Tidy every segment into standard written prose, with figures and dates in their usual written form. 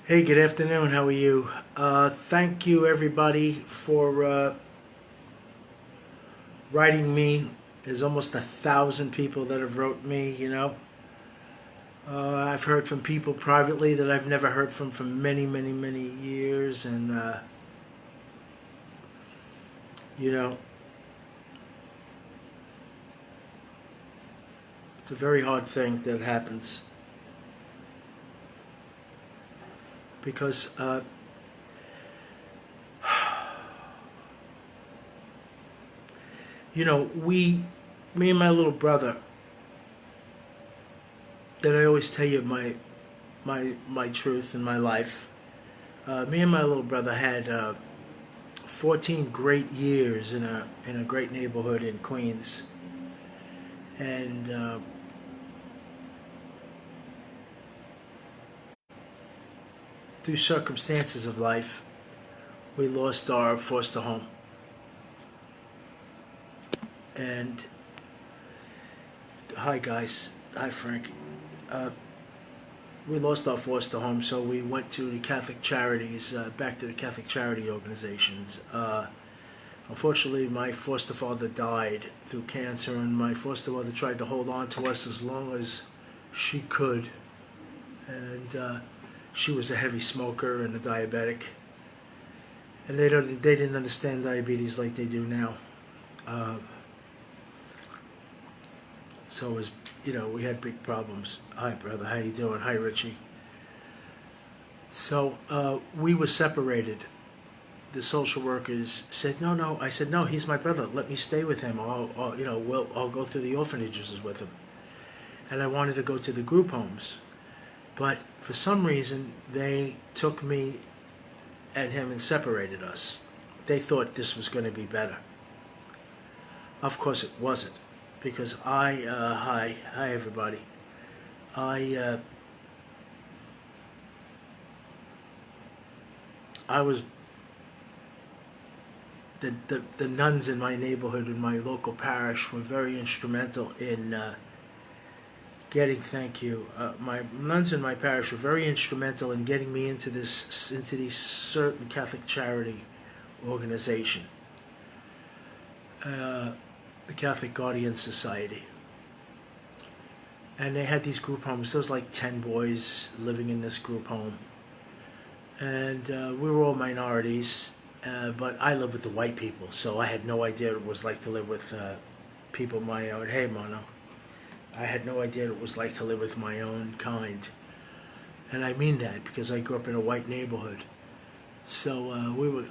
Hey, good afternoon. How are you? Thank you, everybody, for writing me. There's almost 1,000 people that have wrote me. I've heard from people privately that I've never heard from for many, many, many years, and you know, it's a very hard thing that happens because me and my little brother, that I always tell you my truth in my life. Me and my little brother had 14 great years in a great neighborhood in Queens, and through circumstances of life, we lost our foster home, and hi guys, hi Frank. We lost our foster home, so we went to the Catholic Charities, back to the Catholic charity organizations. Unfortunately, my foster father died through cancer, and my foster mother tried to hold on to us as long as she could. And she was a heavy smoker and a diabetic, and they didn't understand diabetes like they do now. So it was, we had big problems. Hi, brother. How you doing? Hi, Richie. So we were separated. The social workers said, no. I said, no, he's my brother. Let me stay with him. I'll go through the orphanages with him. And I wanted to go to the group homes. But for some reason, they took me and him and separated us. They thought this was going to be better. Of course it wasn't. Because hi everybody. I was the nuns in my neighborhood, in my local parish, were very instrumental in getting. Thank you. My nuns in my parish were very instrumental in getting me into this certain Catholic charity organization, the Catholic Guardian Society. And they had these group homes. There was like 10 boys living in this group home, and we were all minorities. But I lived with the white people, so I had no idea what it was like to live with people my own. Hey, Mono. I had no idea what it was like to live with my own kind. And I mean that because I grew up in a white neighborhood. So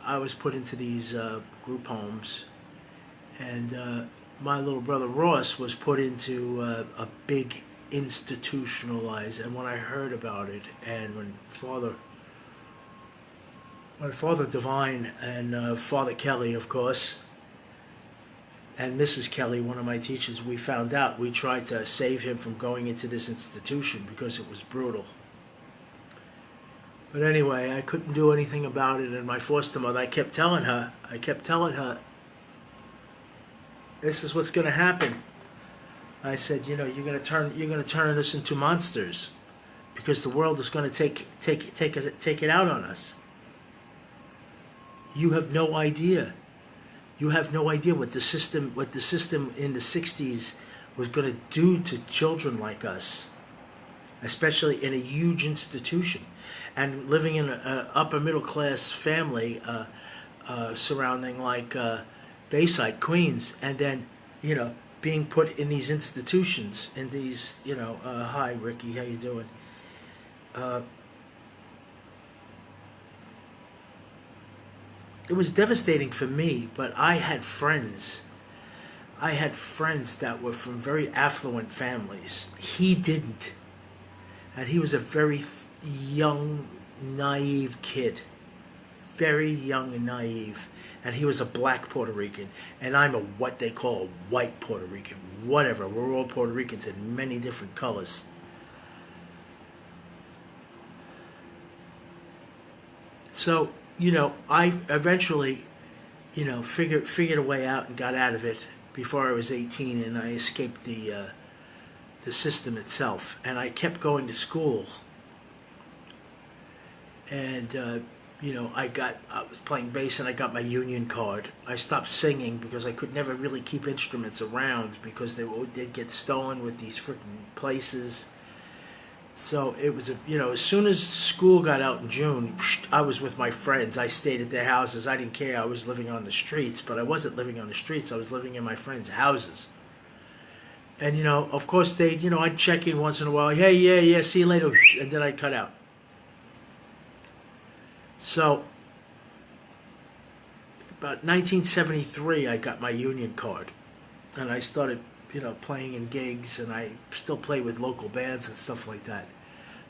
I was put into these group homes, and my little brother Ross was put into a big institutionalized. And when I heard about it, and when my Father Divine and Father Kelly, of course, and Mrs. Kelly, one of my teachers, we found out. We tried to save him from going into this institution because it was brutal. But anyway, I couldn't do anything about it, and my foster mother, I kept telling her, this is what's going to happen. I said, you're going to turn us into monsters, because the world is going to take it out on us. You have no idea. You have no idea what the system in the 60s was going to do to children like us, especially in a huge institution, and living in an upper middle class family surrounding like Bayside, Queens, and then being put in these institutions, in these hi Ricky, how you doing? It was devastating for me, but I had friends. I had friends that were from very affluent families. He didn't. And he was a very young, naive kid. Very young and naive. And he was a black Puerto Rican. And I'm what they call a white Puerto Rican. Whatever. We're all Puerto Ricans in many different colors. So, I eventually, figured a way out and got out of it before I was 18, and I escaped the system itself. And I kept going to school. and I was playing bass and I got my union card. I stopped singing because I could never really keep instruments around because they'd get stolen with these freaking places. So it was as soon as school got out in June, I was with my friends. I stayed at their houses. I didn't care. I was living on the streets, but I wasn't living on the streets. I was living in my friends' houses. And of course I'd check in once in a while. Hey, yeah, see you later, and then I'd cut out. So about 1973, I got my union card, and I started playing in gigs, and I still play with local bands and stuff like that.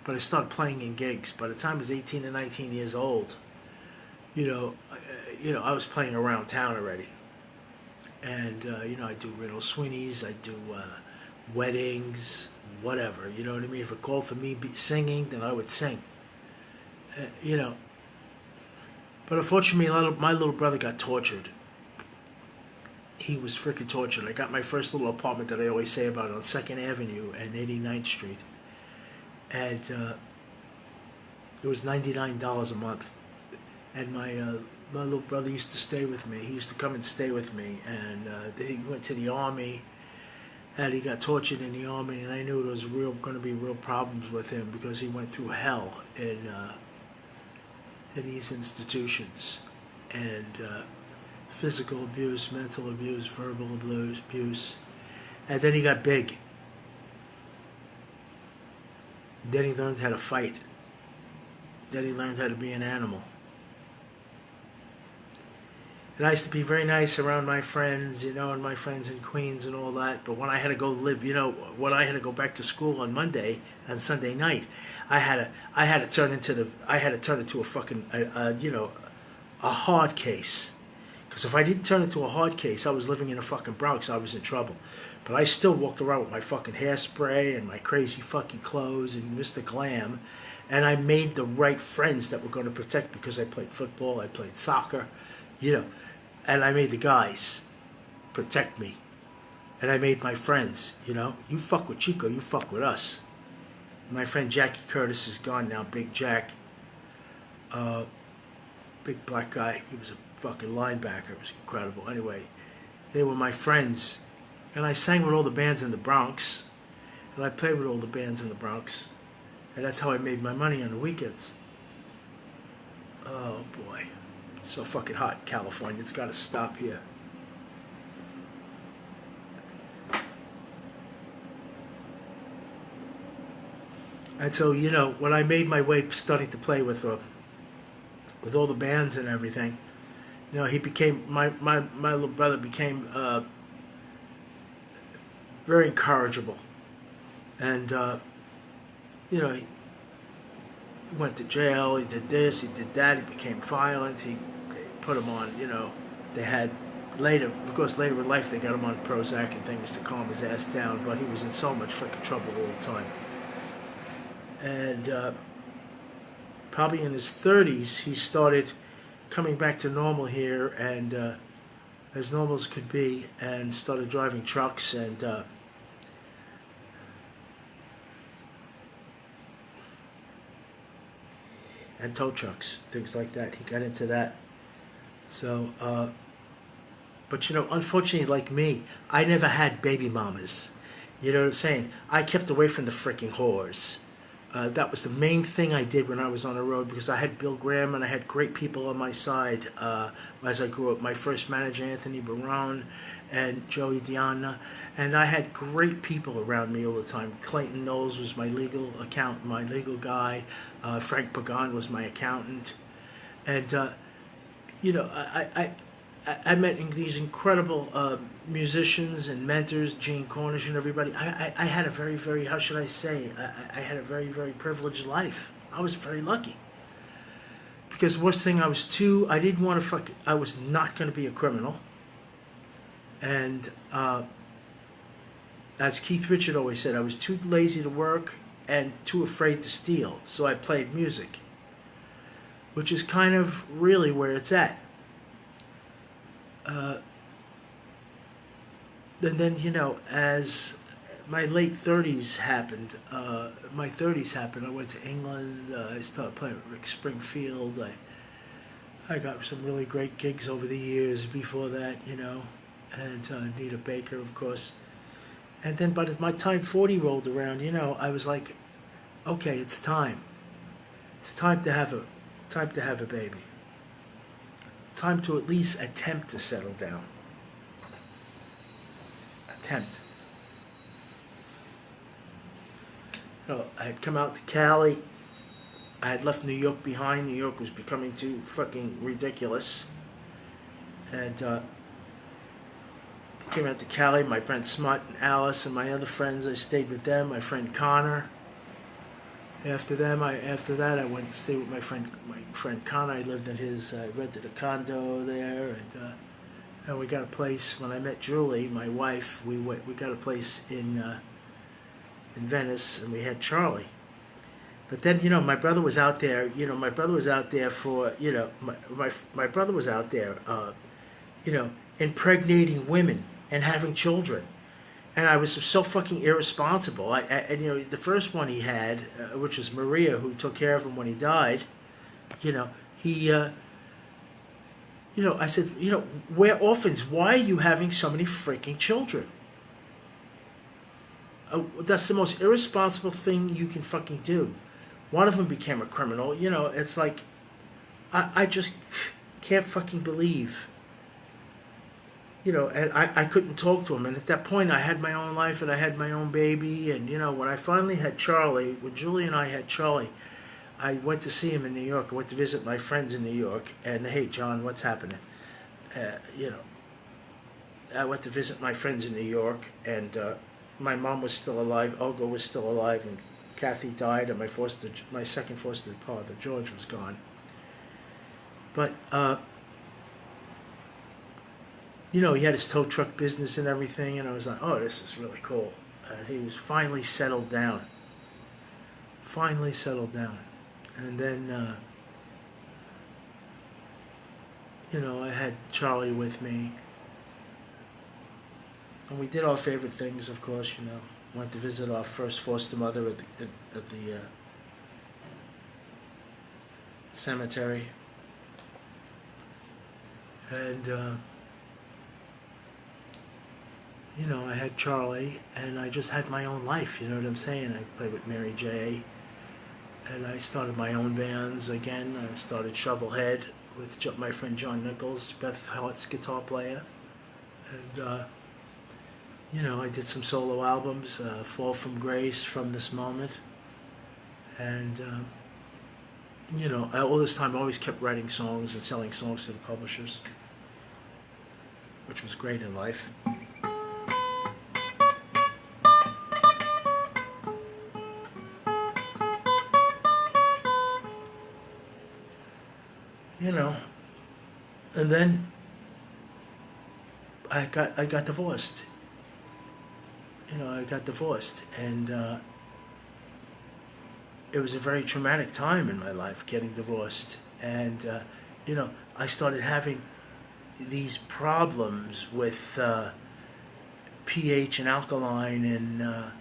But I started playing in gigs. By the time I was 18 and 19 years old, I was playing around town already. And, I do Riddle Sweeney's, I do weddings, whatever. You know what I mean? If it called for me singing, then I would sing. But unfortunately, my little brother got tortured. He was freaking tortured. I got my first little apartment that I always say about on 2nd Avenue and 89th Street. And it was $99 a month. And my little brother used to stay with me. He used to come and stay with me. And then he went to the Army. And he got tortured in the Army. And I knew there was going to be real problems with him because he went through hell in these institutions. And physical abuse, mental abuse, verbal abuse. And then he got big. Then he learned how to fight. Then he learned how to be an animal. And I used to be very nice around my friends, and my friends in Queens and all that. But when I had to go live, when I had to go back to school on Monday and Sunday night, I had to turn it into a fucking, a hard case. Because if I didn't turn it into a hard case, I was living in the fucking Bronx. I was in trouble. But I still walked around with my fucking hairspray and my crazy fucking clothes and Mr. Glam. And I made the right friends that were going to protect me because I played football, I played soccer, and I made the guys protect me. And I made my friends, You fuck with Chico, you fuck with us. My friend Jackie Curtis is gone now, Big Jack. Big black guy. He was a fucking linebacker. It was incredible. Anyway, they were my friends. And I sang with all the bands in the Bronx. And I played with all the bands in the Bronx. And that's how I made my money on the weekends. Oh, boy. It's so fucking hot in California. It's got to stop here. And so, when I made my way starting to play with all the bands and everything, he became, my little brother became very incorrigible. And, he went to jail, he did this, he did that, he became violent, they put him on, they had, later in life they got him on Prozac and things to calm his ass down, but he was in so much fucking trouble all the time. And probably in his 30s, he started coming back to normal here, and as normal as could be, and started driving trucks and tow trucks, things like that. He got into that. So, but unfortunately, like me, I never had baby mamas. You know what I'm saying? I kept away from the freaking whores. That was the main thing I did when I was on the road, because I had Bill Graham and I had great people on my side as I grew up. My first manager, Anthony Barone, and Joey Diana, and I had great people around me all the time. Clayton Knowles was my legal accountant, my legal guy. Frank Pagan was my accountant, and I met these incredible musicians and mentors, Gene Cornish and everybody. I had a very, very, how should I say, I had a very, very privileged life. I was very lucky. Because worst thing, I didn't want to I was not going to be a criminal. And as Keith Richard always said, I was too lazy to work and too afraid to steal. So I played music, which is kind of really where it's at. And then, as my late 30s happened. My 30s happened. I went to England. I started playing with Rick Springfield. I got some really great gigs over the years before that, and Nita Baker, of course. And then by the my time 40 rolled around, I was like, okay, it's time. It's time to have a baby. Time to at least attempt to settle down. Attempt. I had come out to Cali. I had left New York behind. New York was becoming too fucking ridiculous. And I came out to Cali. My friend Smut and Alice and my other friends, I stayed with them. My friend Connor. After that, I went to stay with my friend Connor. I lived in his. I rented a condo there, and we got a place. When I met Julie, my wife, we got a place in Venice, and we had Charlie. But then, my brother was out there. My brother was out there for, my brother was out there, impregnating women and having children. And I was so fucking irresponsible. And the first one he had, which was Maria, who took care of him when he died, I said, we're orphans. Why are you having so many freaking children? That's the most irresponsible thing you can fucking do. One of them became a criminal. It's like, I just can't fucking believe. And I couldn't talk to him. And at that point, I had my own life and I had my own baby. And, when I finally had Charlie, when Julie and I had Charlie, I went to see him in New York. I went to visit my friends in New York. And, hey, John, what's happening? I went to visit my friends in New York. And my mom was still alive. Olga was still alive. And Kathy died. And my second foster father, George, was gone. But... he had his tow truck business and everything, and I was like, oh, this is really cool. He was finally settled down. And then, I had Charlie with me. And we did our favorite things, of course, Went to visit our first foster mother at the cemetery. And, I had Charlie, and I just had my own life, you know what I'm saying? I played with Mary J., and I started my own bands again. I started Shovelhead with my friend John Nichols, Beth Hart's guitar player. And, I did some solo albums, Fall from Grace, From This Moment. And, all this time I always kept writing songs and selling songs to the publishers, which was great in life. And then I got divorced. I got divorced, and it was a very traumatic time in my life, getting divorced. And I started having these problems with pH and alkaline and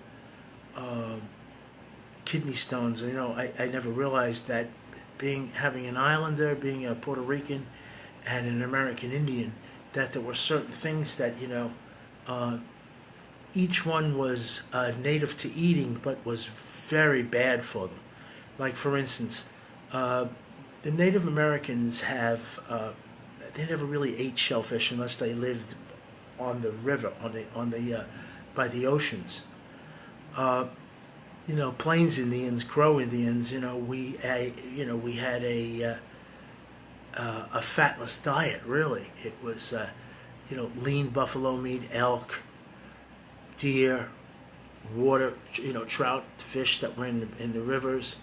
kidney stones. I never realized that having an islander, being a Puerto Rican and an American Indian, that there were certain things that, each one was native to eating, but was very bad for them. Like, for instance, the Native Americans they never really ate shellfish unless they lived on the river, by the oceans. Plains Indians, Crow Indians, we had a fatless diet, really. It was, lean buffalo meat, elk, deer, water, trout, fish that were in the rivers,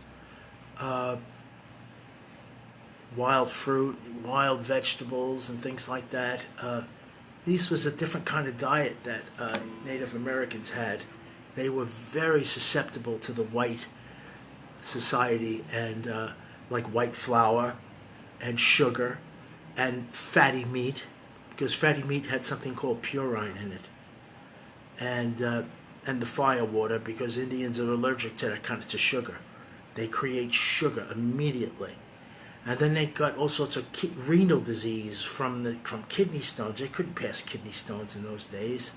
wild fruit, wild vegetables, and things like that. This was a different kind of diet that Native Americans had. They were very susceptible to the white society and like white flour and sugar and fatty meat, because fatty meat had something called purine in it. And and the fire water, because Indians are allergic to that kind of sugar. They create sugar immediately. And then they got all sorts of renal disease from kidney stones. They couldn't pass kidney stones in those days.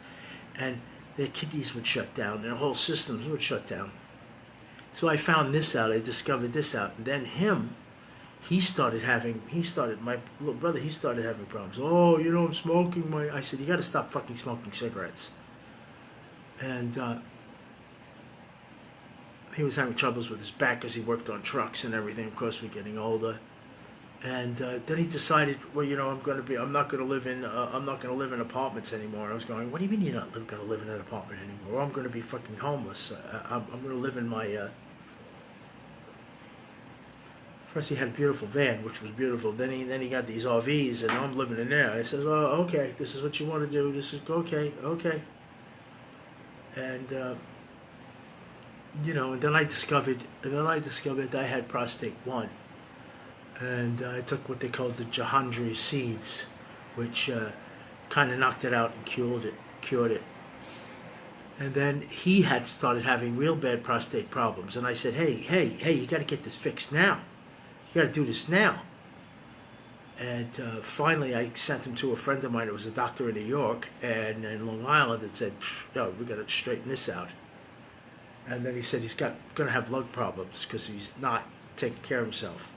And their kidneys would shut down. Their whole systems would shut down. So I found this out. I discovered this out. And then my little brother, he started having problems. Oh, I'm smoking. I said, you got to stop fucking smoking cigarettes. And he was having troubles with his back because he worked on trucks and everything. Of course, we're getting older. And then he decided, well, I'm not going to live in apartments anymore. I was going, what do you mean you're not going to live in an apartment anymore? Well, I'm going to be fucking homeless. I'm going to live in my. First, he had a beautiful van, which was beautiful. Then he got these RVs, and I'm living in there. I said, oh, okay, this is what you want to do. This is okay. And and then I discovered I had prostate 1. And I took what they called the Jahandri seeds, which kind of knocked it out and cured it. And then he had started having real bad prostate problems. And I said, hey, you got to get this fixed now. You got to do this now. And finally, I sent him to a friend of mine that was a doctor in New York and in Long Island that said, no, we got to straighten this out. And then he said he's going to have lung problems because he's not taking care of himself.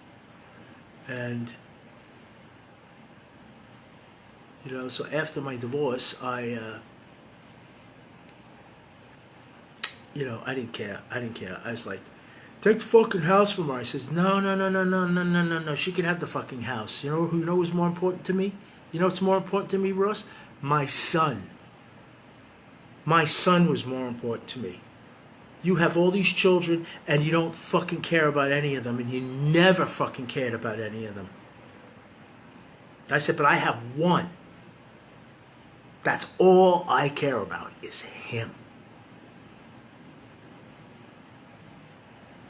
And, so after my divorce, I didn't care. I was like, take the fucking house from her. I said, no. She can have the fucking house. You know who's more important to me? You know what's more important to me, Ross? My son. My son was more important to me. You have all these children, and you don't fucking care about any of them, and you never fucking cared about any of them. I said, but I have one. That's all I care about is him.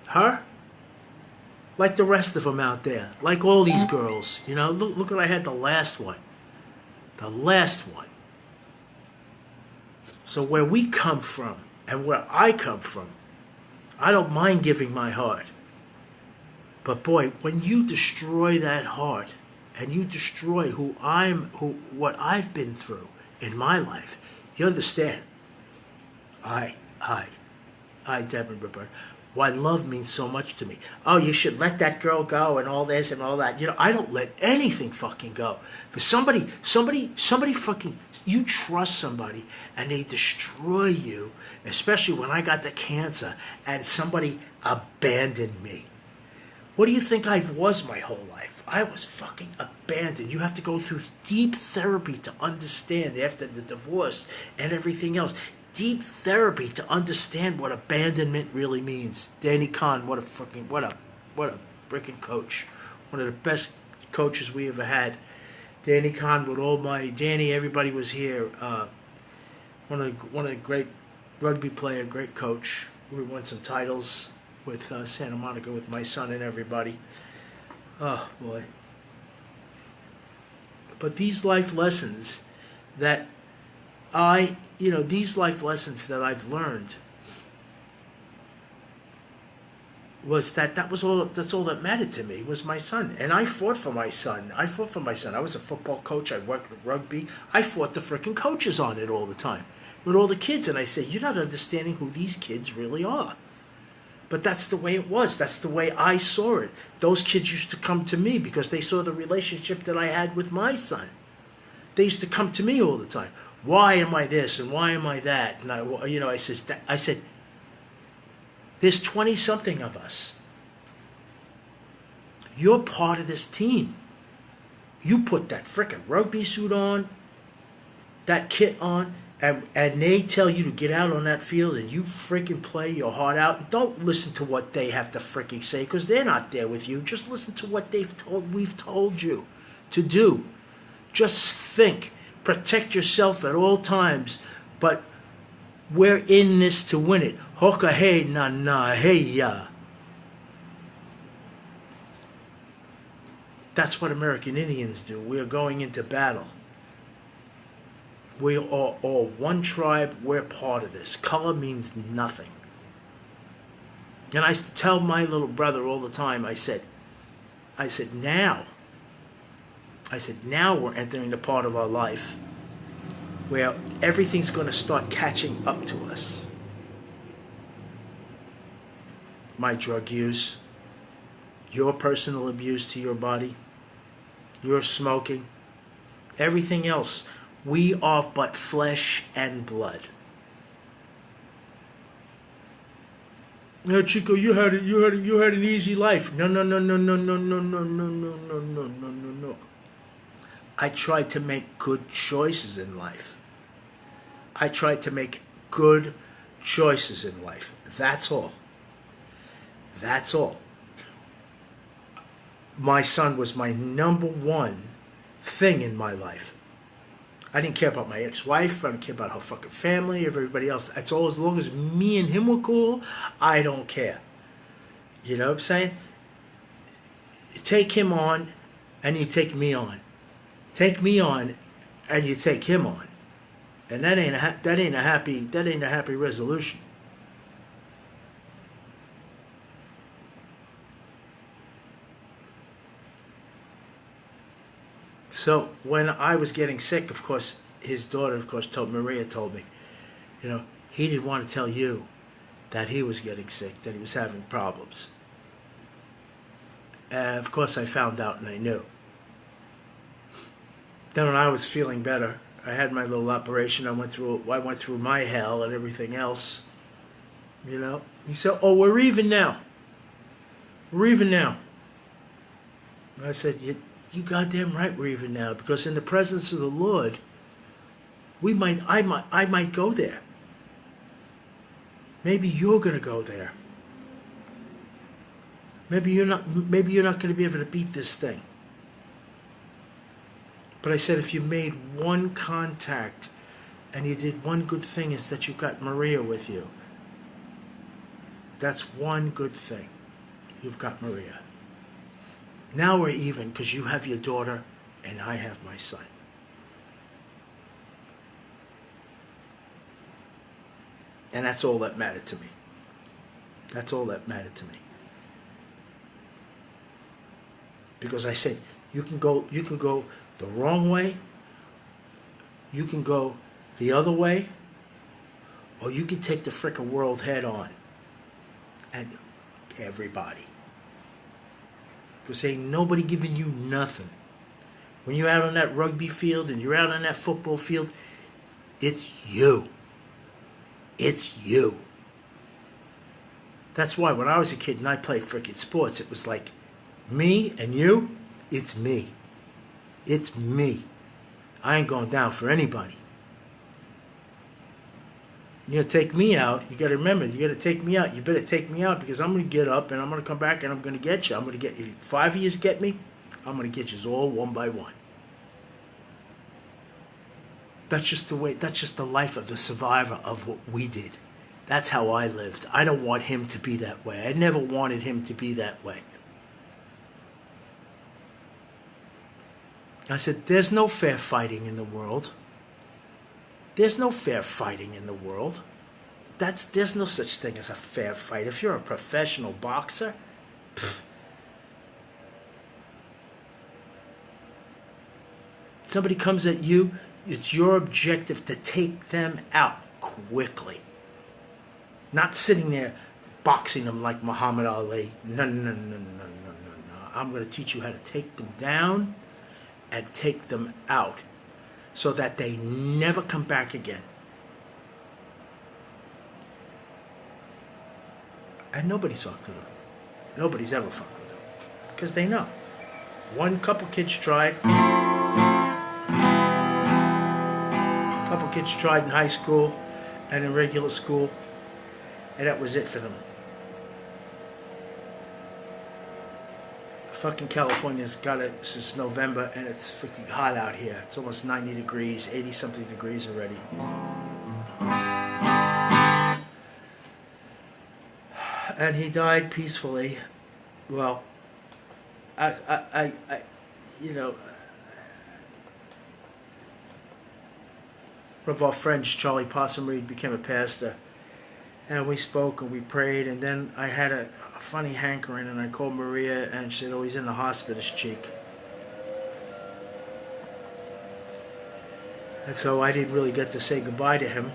Her? Like the rest of them out there. Like all these girls. Look what I had the last one. So where we come from, and where I come from, I don't mind giving my heart. But boy, when you destroy that heart and you destroy what I've been through in my life, you understand? Deborah Ripper, why love means so much to me. Oh, you should let that girl go and all this and all that. I don't let anything fucking go. For somebody fucking, you trust somebody and they destroy you, especially when I got the cancer and somebody abandoned me. What do you think I was my whole life? I was fucking abandoned. You have to go through deep therapy to understand after the divorce and everything else. Deep therapy to understand what abandonment really means. Danny Kahn, what a freaking coach. One of the best coaches we ever had. Danny Kahn Danny, everybody was here. One of the great rugby player, great coach. We won some titles with Santa Monica with my son and everybody. Oh boy. But these life lessons that these life lessons that I've learned that's all that mattered to me was my son. And I fought for my son. I was a football coach. I worked with rugby. I fought the freaking coaches on it all the time with all the kids. And I say, you're not understanding who these kids really are. But that's the way it was. That's the way I saw it. Those kids used to come to me because they saw the relationship that I had with my son. They used to come to me all the time. Why am I this and why am I that? And I said, there's 20-something of us. You're part of this team. You put that frickin' rugby suit on, that kit on, and they tell you to get out on that field and you freaking play your heart out. And don't listen to what they have to freaking say because they're not there with you. Just listen to what we've told you to do. Just think. Protect yourself at all times. But we're in this to win it. Hoka hey na na hey ya. That's what American Indians do. We're going into battle. We are all one tribe. We're part of this. Color means nothing. And I used to tell my little brother all the time, I said, now we're entering the part of our life where everything's going to start catching up to us. My drug use, your personal abuse to your body, your smoking, everything else. We are but flesh and blood. Chico, you had an easy life. No. I tried to make good choices in life. That's all. My son was my number one thing in my life. I didn't care about my ex-wife. I didn't care about her fucking family, everybody else. That's all. As long as me and him were cool, I don't care. You know what I'm saying? You take him on, and you take me on. Take me on, and you take him on, and that ain't a happy resolution. So when I was getting sick, of course, his daughter, Maria told me, he didn't want to tell you that he was getting sick, that he was having problems. And of course, I found out and I knew. Then when I was feeling better, I had my little operation. I went through my hell and everything else. He said, "Oh, we're even now. And I said, You goddamn right we're even now, because in the presence of the Lord, I might go there. Maybe you're gonna go there. Maybe you're not gonna be able to beat this thing. But I said, if you made one contact and you did one good thing, is that you got Maria with you. That's one good thing. You've got Maria. Now we're even, because you have your daughter and I have my son. And that's all that mattered to me. Because I said, you can go the wrong way, you can go the other way, or you can take the frickin' world head on. And everybody. Because ain't nobody giving you nothing. When you're out on that rugby field and you're out on that football field, it's you. That's why when I was a kid and I played frickin' sports, it was like, me and you, it's me. I ain't going down for anybody. You're going to take me out. You got to remember, you got to take me out. You better take me out, because I'm going to get up and I'm going to come back and I'm going to get you. If 5 of you get me, I'm going to get you all one by one. That's just the life of the survivor of what we did. That's how I lived. I don't want him to be that way. I never wanted him to be that way. I said, there's no fair fighting in the world. There's no such thing as a fair fight. If you're a professional boxer, somebody comes at you, it's your objective to take them out quickly. Not sitting there boxing them like Muhammad Ali. No. I'm going to teach you how to take them down and take them out so that they never come back again. And nobody's fucked with them. Nobody's ever fucked with them. Because they know. Couple kids tried in high school and in regular school, and that was it for them. Fucking California's got it since November, and it's freaking hot out here. It's almost 90 degrees, 80-something degrees already. And he died peacefully. Well, of our friends, Charlie Possum Reed, became a pastor. And we spoke and we prayed, and then I had a funny hankering, and I called Maria, and she said, oh, he's in the hospice, Cheek. And so I didn't really get to say goodbye to him.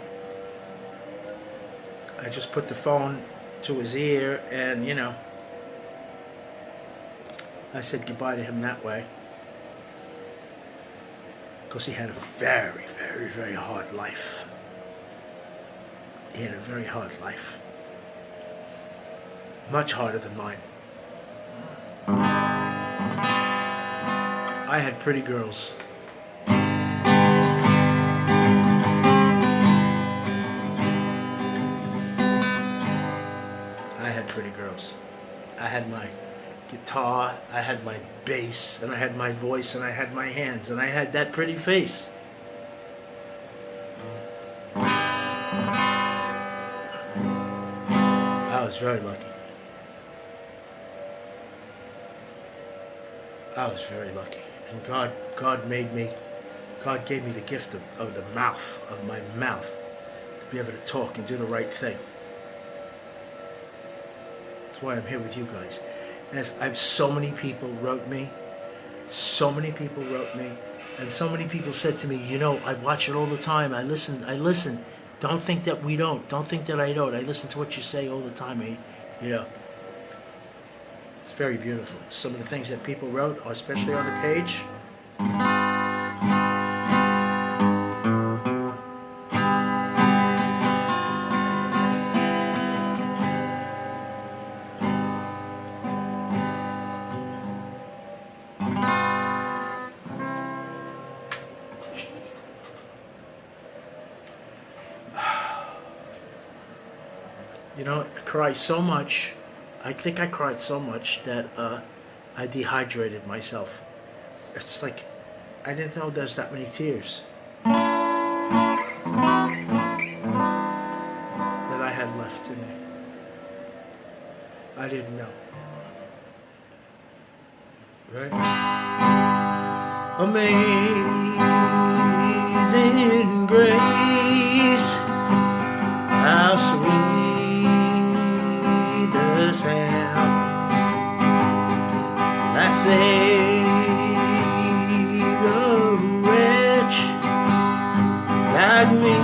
I just put the phone to his ear, and, you know, I said goodbye to him that way. Because he had a very, very, very hard life. He had a very hard life. Much harder than mine. I had pretty girls. I had pretty girls. I had my guitar, I had my bass, and I had my voice, and I had my hands, and I had that pretty face. I was very lucky. I was very lucky. And God made me, God gave me the gift of the mouth, of my mouth, to be able to talk and do the right thing. That's why I'm here with you guys. As so many people wrote me, and so many people said to me, you know, I watch it all the time, I listen. Don't think that we don't. Don't think that I don't. I listen to what you say all the time. You know, it's very beautiful. Some of the things that people wrote, especially on the page. You know, I cried so much. I think I cried so much that I dehydrated myself. It's like I didn't know there's that many tears that I had left in me. I didn't know. Right? Amazing grace, how sweet the sound that saved a wretch like me.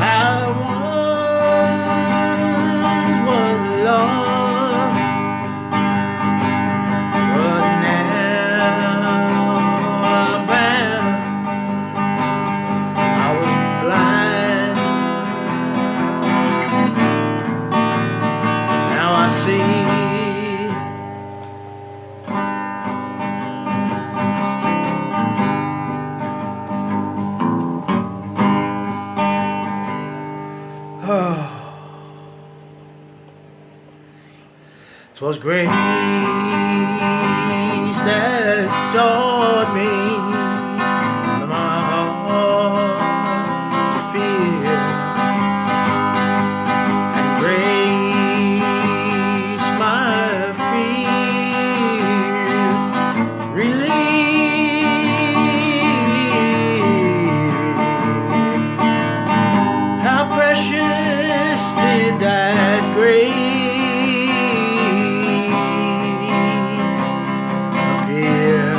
I once was lost, but now I'm found. I was blind, now I see. Oh, 'twas grace that taught me my heart to fear, and grace my fears relieved. How precious did that grace appear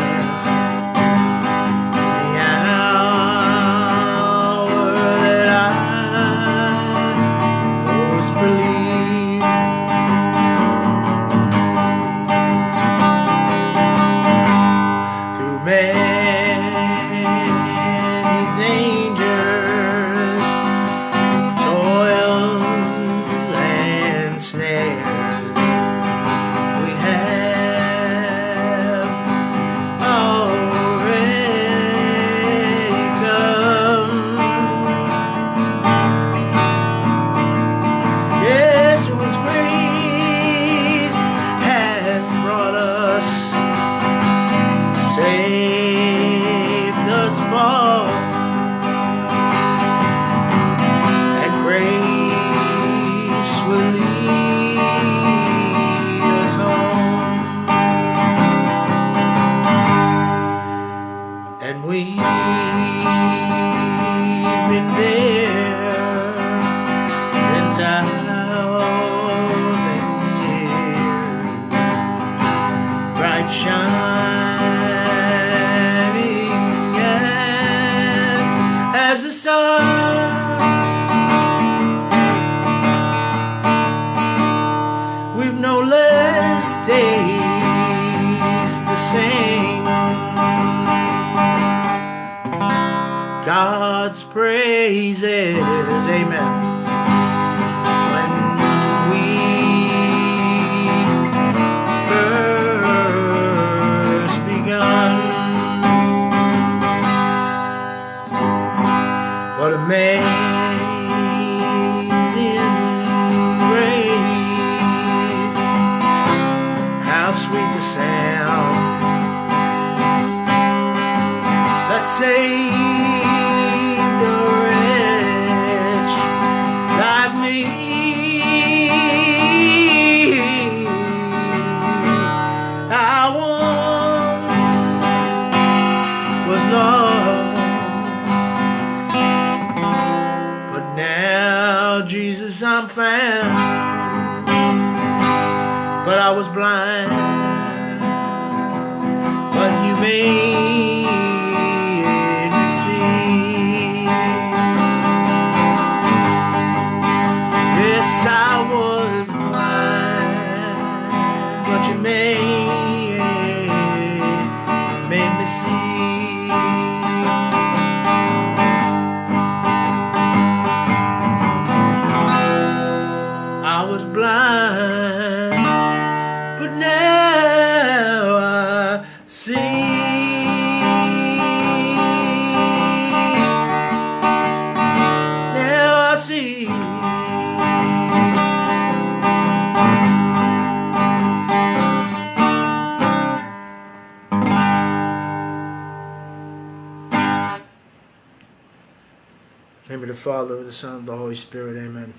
God's praises. Amen. When we first begun, what amazing grace, how sweet the sound that saved a wretch like me. I once was lost, but now, Jesus, I'm found. But I was blind, but you made me see. Yes, I was blind, but you made me see. I was blind, but now I see. Now I see. In the name of the Father, of the Son, of the Holy Spirit, amen.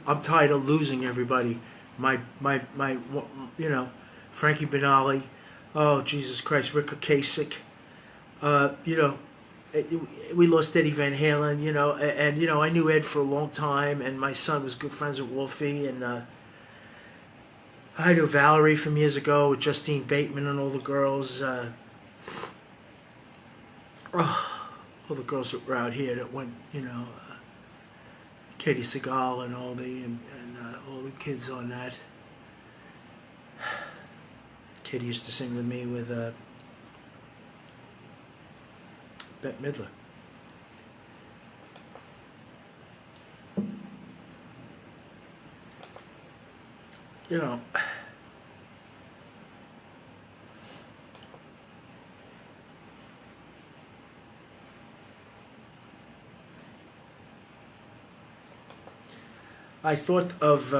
I'm tired of losing everybody. My, you know, Frankie Benali. Oh, Jesus Christ, Rick Ocasek. You know, we lost Eddie Van Halen, you know, and, you know, I knew Ed for a long time, and my son was good friends with Wolfie, and I knew Valerie from years ago with Justine Bateman and all the girls. All the girls that were out here that went, you know, Katie Seagal and all the all the kids on that. Katie used to sing with me with Bette Midler. You know, I thought of,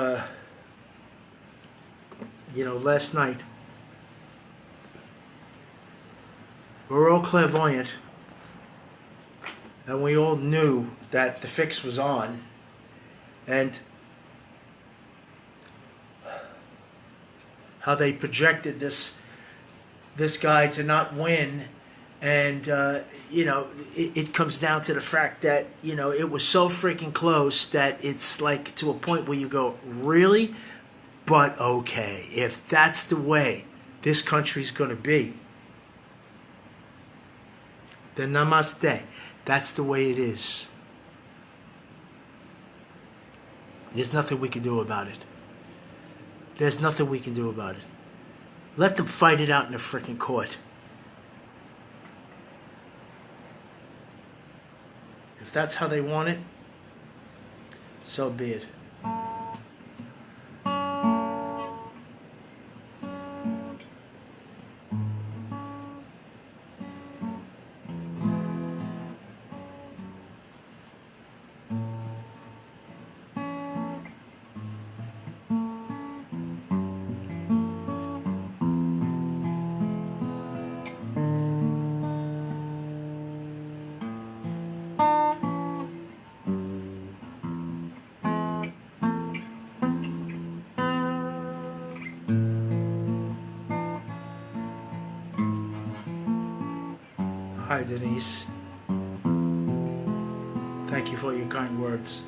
you know, last night. We're all clairvoyant, and we all knew that the fix was on, and how they projected this guy to not win. And, you know, it comes down to the fact that, you know, it was so freaking close that it's like to a point where you go, really? But okay, if that's the way this country's going to be, then namaste. That's the way it is. There's nothing we can do about it. There's nothing we can do about it. Let them fight it out in the freaking court. If that's how they want it, so be it. Hi, Denise. Thank you for your kind words.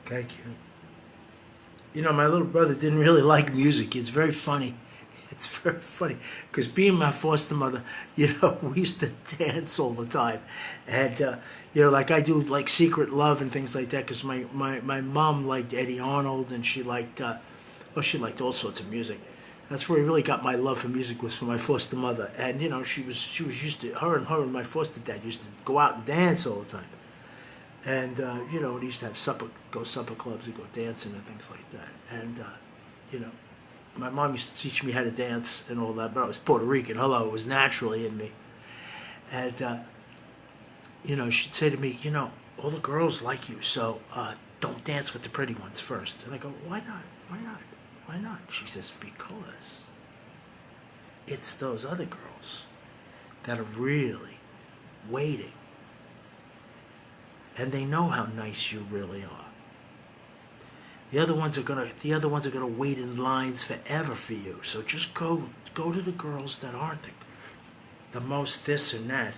Thank you. You know, my little brother didn't really like music. It's very funny. It's very funny because being my foster mother, you know, we used to dance all the time, and you know, like I do, like Secret Love and things like that. Because my mom liked Eddie Arnold, and she liked she liked all sorts of music. That's where I really got my love for music, was for my foster mother. And you know, she was used to, her and my foster dad used to go out and dance all the time. And you know, we used to have supper clubs and go dancing and things like that. And you know, my mom used to teach me how to dance and all that, but I was Puerto Rican. Hello, it was naturally in me. And you know, she'd say to me, you know, all the girls like you, so don't dance with the pretty ones first. And I go, why not? Why not? Why not? She says, because it's those other girls that are really waiting. And they know how nice you really are. The other ones are gonna wait in lines forever for you. So just go to the girls that aren't the most this and that,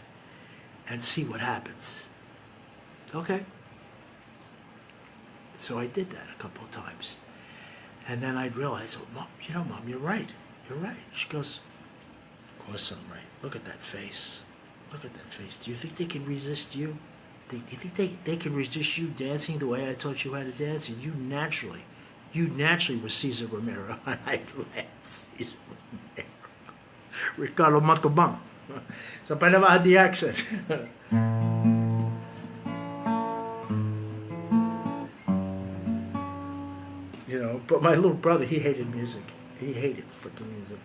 and see what happens. Okay. So I did that a couple of times. And then I'd realize, oh, Mom, you know, Mom, you're right. You're right. She goes, of course I'm right. Look at that face. Look at that face. Do you think they can resist you? Do you think they can resist you dancing the way I taught you how to dance? And you naturally were Cesar Romero. And I laughed. Cesar Romero. Ricardo Montalban. So I never had the accent. You know, but my little brother, he hated music. He hated freaking music.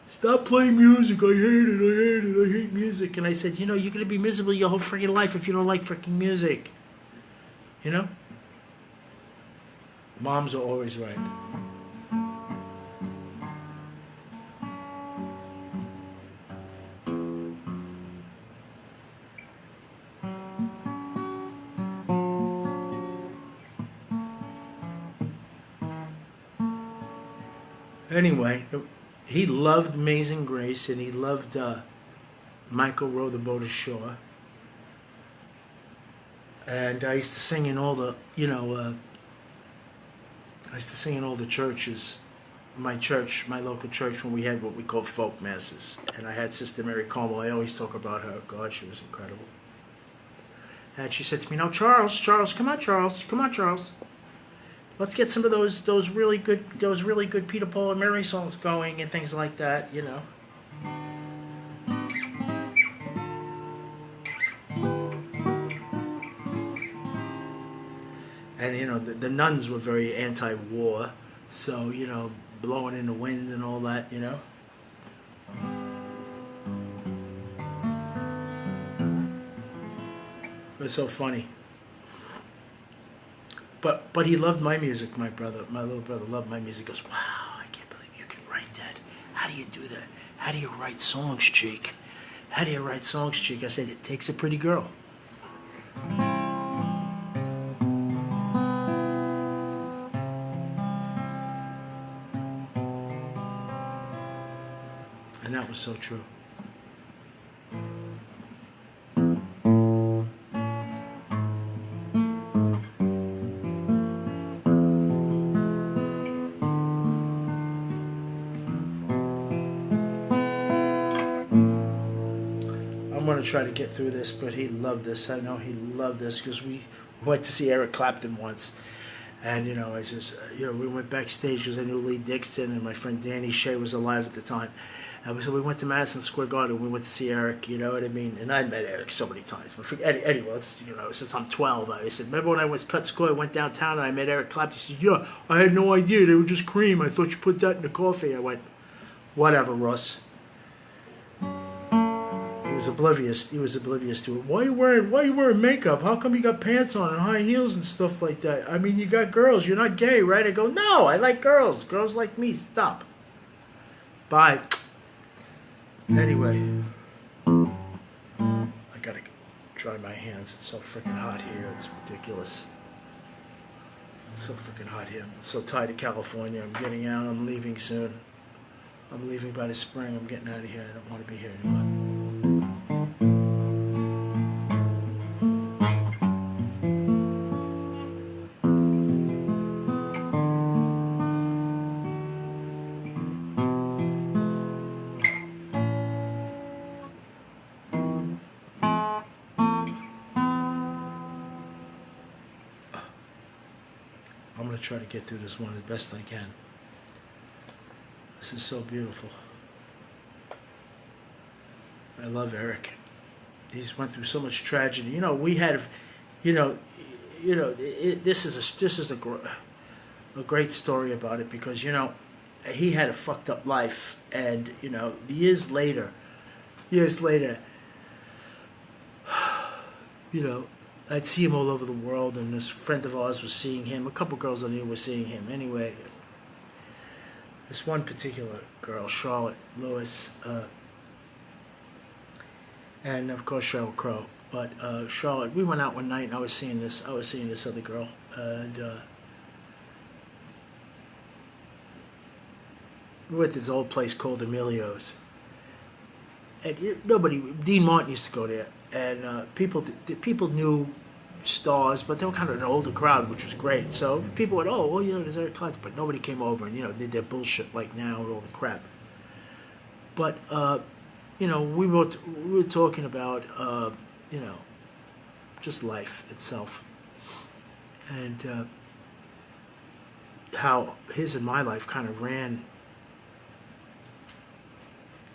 Stop playing music. I hate it. I hate it. I hate music. And I said, you know, you're going to be miserable your whole freaking life if you don't like freaking music. You know? Moms are always right. Anyway, he loved Amazing Grace, and he loved Michael Row the Boat Ashore. And I used to sing in all the, you know, I used to sing in all the churches. My church, my local church, when we had what we called folk masses. And I had Sister Mary Como. I always talk about her. God, she was incredible. And she said to me, "Now, Charles, come on, Charles. Let's get some of those really good Peter, Paul, and Mary songs going and things like that, you know." And you know, the nuns were very anti-war, so you know, blowing in the wind and all that, you know. It was so funny. But he loved my music, my little brother loved my music. He goes, "Wow, I can't believe you can write that. How do you do that? How do you write songs, Cheek? How do you write songs, Cheek?" I said, "It takes a pretty girl." And that was so true. I'm going to try to get through this, but he loved this. I know he loved this because we went to see Eric Clapton once. And, you know, I says, you know, we went backstage because I knew Lee Dixon and my friend Danny Shea was alive at the time. And so we went to Madison Square Garden. We went to see Eric, you know what I mean? And I met Eric so many times. Anyway, you know, since I'm 12, I said, remember when I went to cut score, I went downtown and I met Eric Clapton? He said, "Yeah, I had no idea. They were just cream. I thought you put that in the coffee." I went, "Whatever, Russ." He was oblivious to it. Why you wearing makeup? How come you got pants on and high heels and stuff like that? I mean, you got girls. You're not gay, right? I go, "No, I like girls. Girls like me. Stop." Bye. Anyway, I gotta dry my hands. It's so freaking hot here. It's ridiculous. It's so freaking hot here. I'm so tired of California. I'm getting out. I'm leaving soon. I'm leaving by the spring. I'm getting out of here. I don't want to be here anymore. try to get through this one as best I can. This is so beautiful. I love Eric. He's went through so much tragedy. You know, we had, this is a great story about it, because he had a fucked up life, and years later, I'd see him all over the world, and this friend of ours was seeing him. A couple girls I knew were seeing him. Anyway, this one particular girl, Charlotte Lewis, and of course Sheryl Crow. But Charlotte, we went out one night, and I was seeing this other girl, and we went to this old place called Emilio's. And Dean Martin used to go there, and people knew stars, but they were kind of an older crowd, which was great. So people would, there's Eric Clapton, but nobody came over and did their bullshit like now and all the crap. But we were talking about just life itself, and how his and my life kind of ran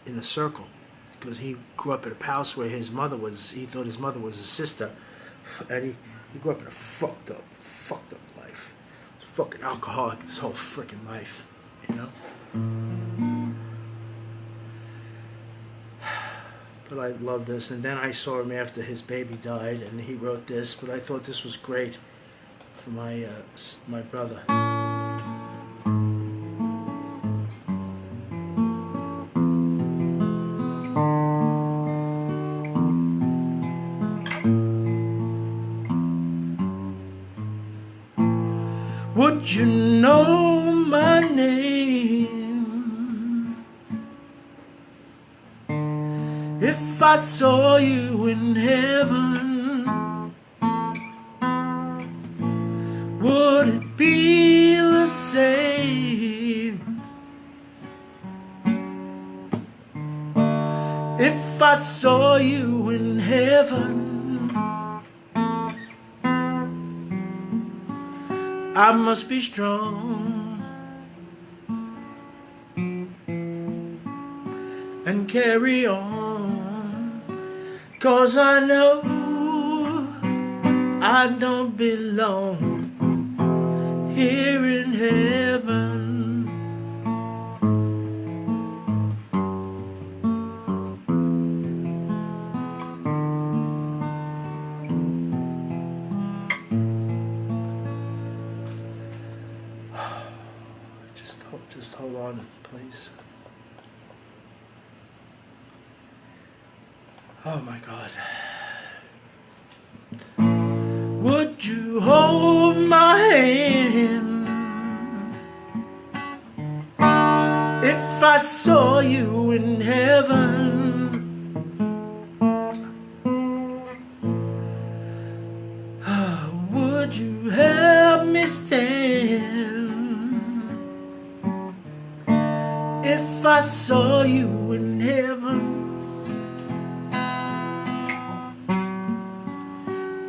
in a circle, because he grew up in a house where he thought his mother was his sister, and he grew up in a fucked up life. He was fucking alcoholic his whole freaking life, But I love this. And then I saw him after his baby died, and he wrote this, but I thought this was great for my brother. Would you know my name if I saw you in heaven? Would it be the same if I saw you in heaven? I must be strong and carry on, 'cause I know I don't belong here in heaven. Just hold on, please. Oh my God. Would you hold my hand if I saw you in heaven? Would you help me stand if I saw you in heaven?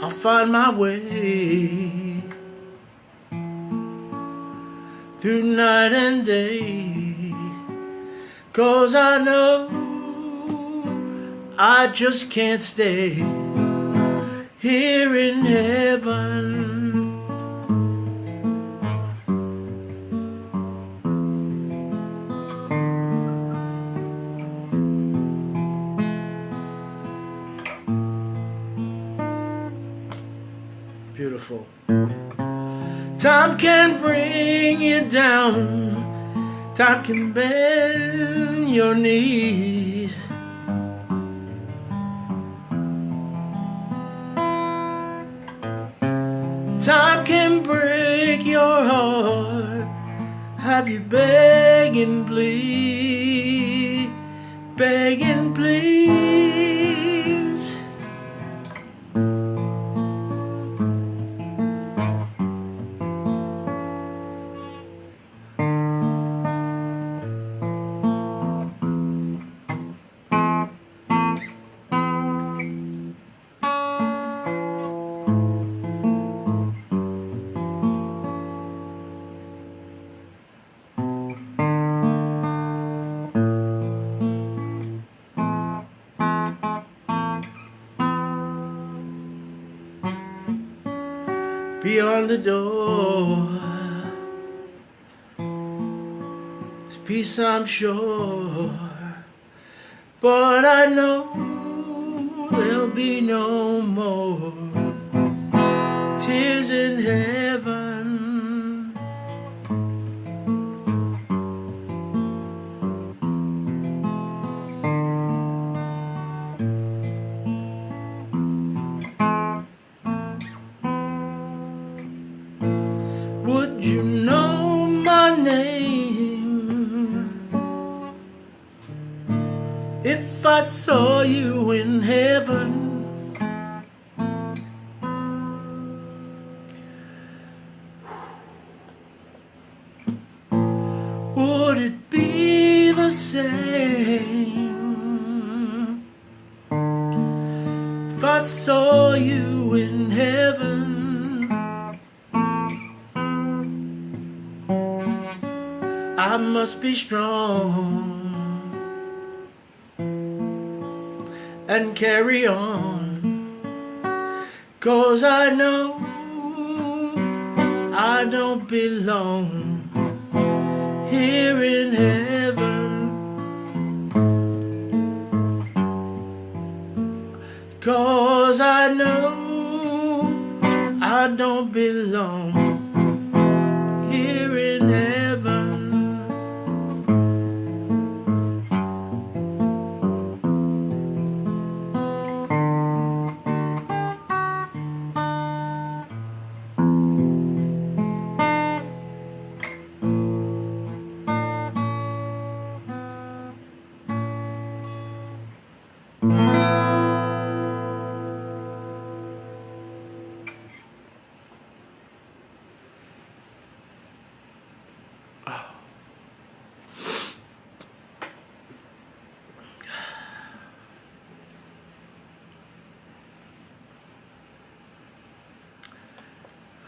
I'll find my way through night and day, 'cause I know I just can't stay here in heaven. Beautiful. Time can bring you down, time can bend your knees. Time can break your heart, have you begging please, begging please. beyond the door. There's peace, I'm sure, but I know there'll be no more tears in heaven. Would you know my name if I saw you in heaven? Would it be the same if I saw you in heaven? I must be strong and carry on, 'cause I know I don't belong here in heaven, 'cause I know I don't belong here in heaven.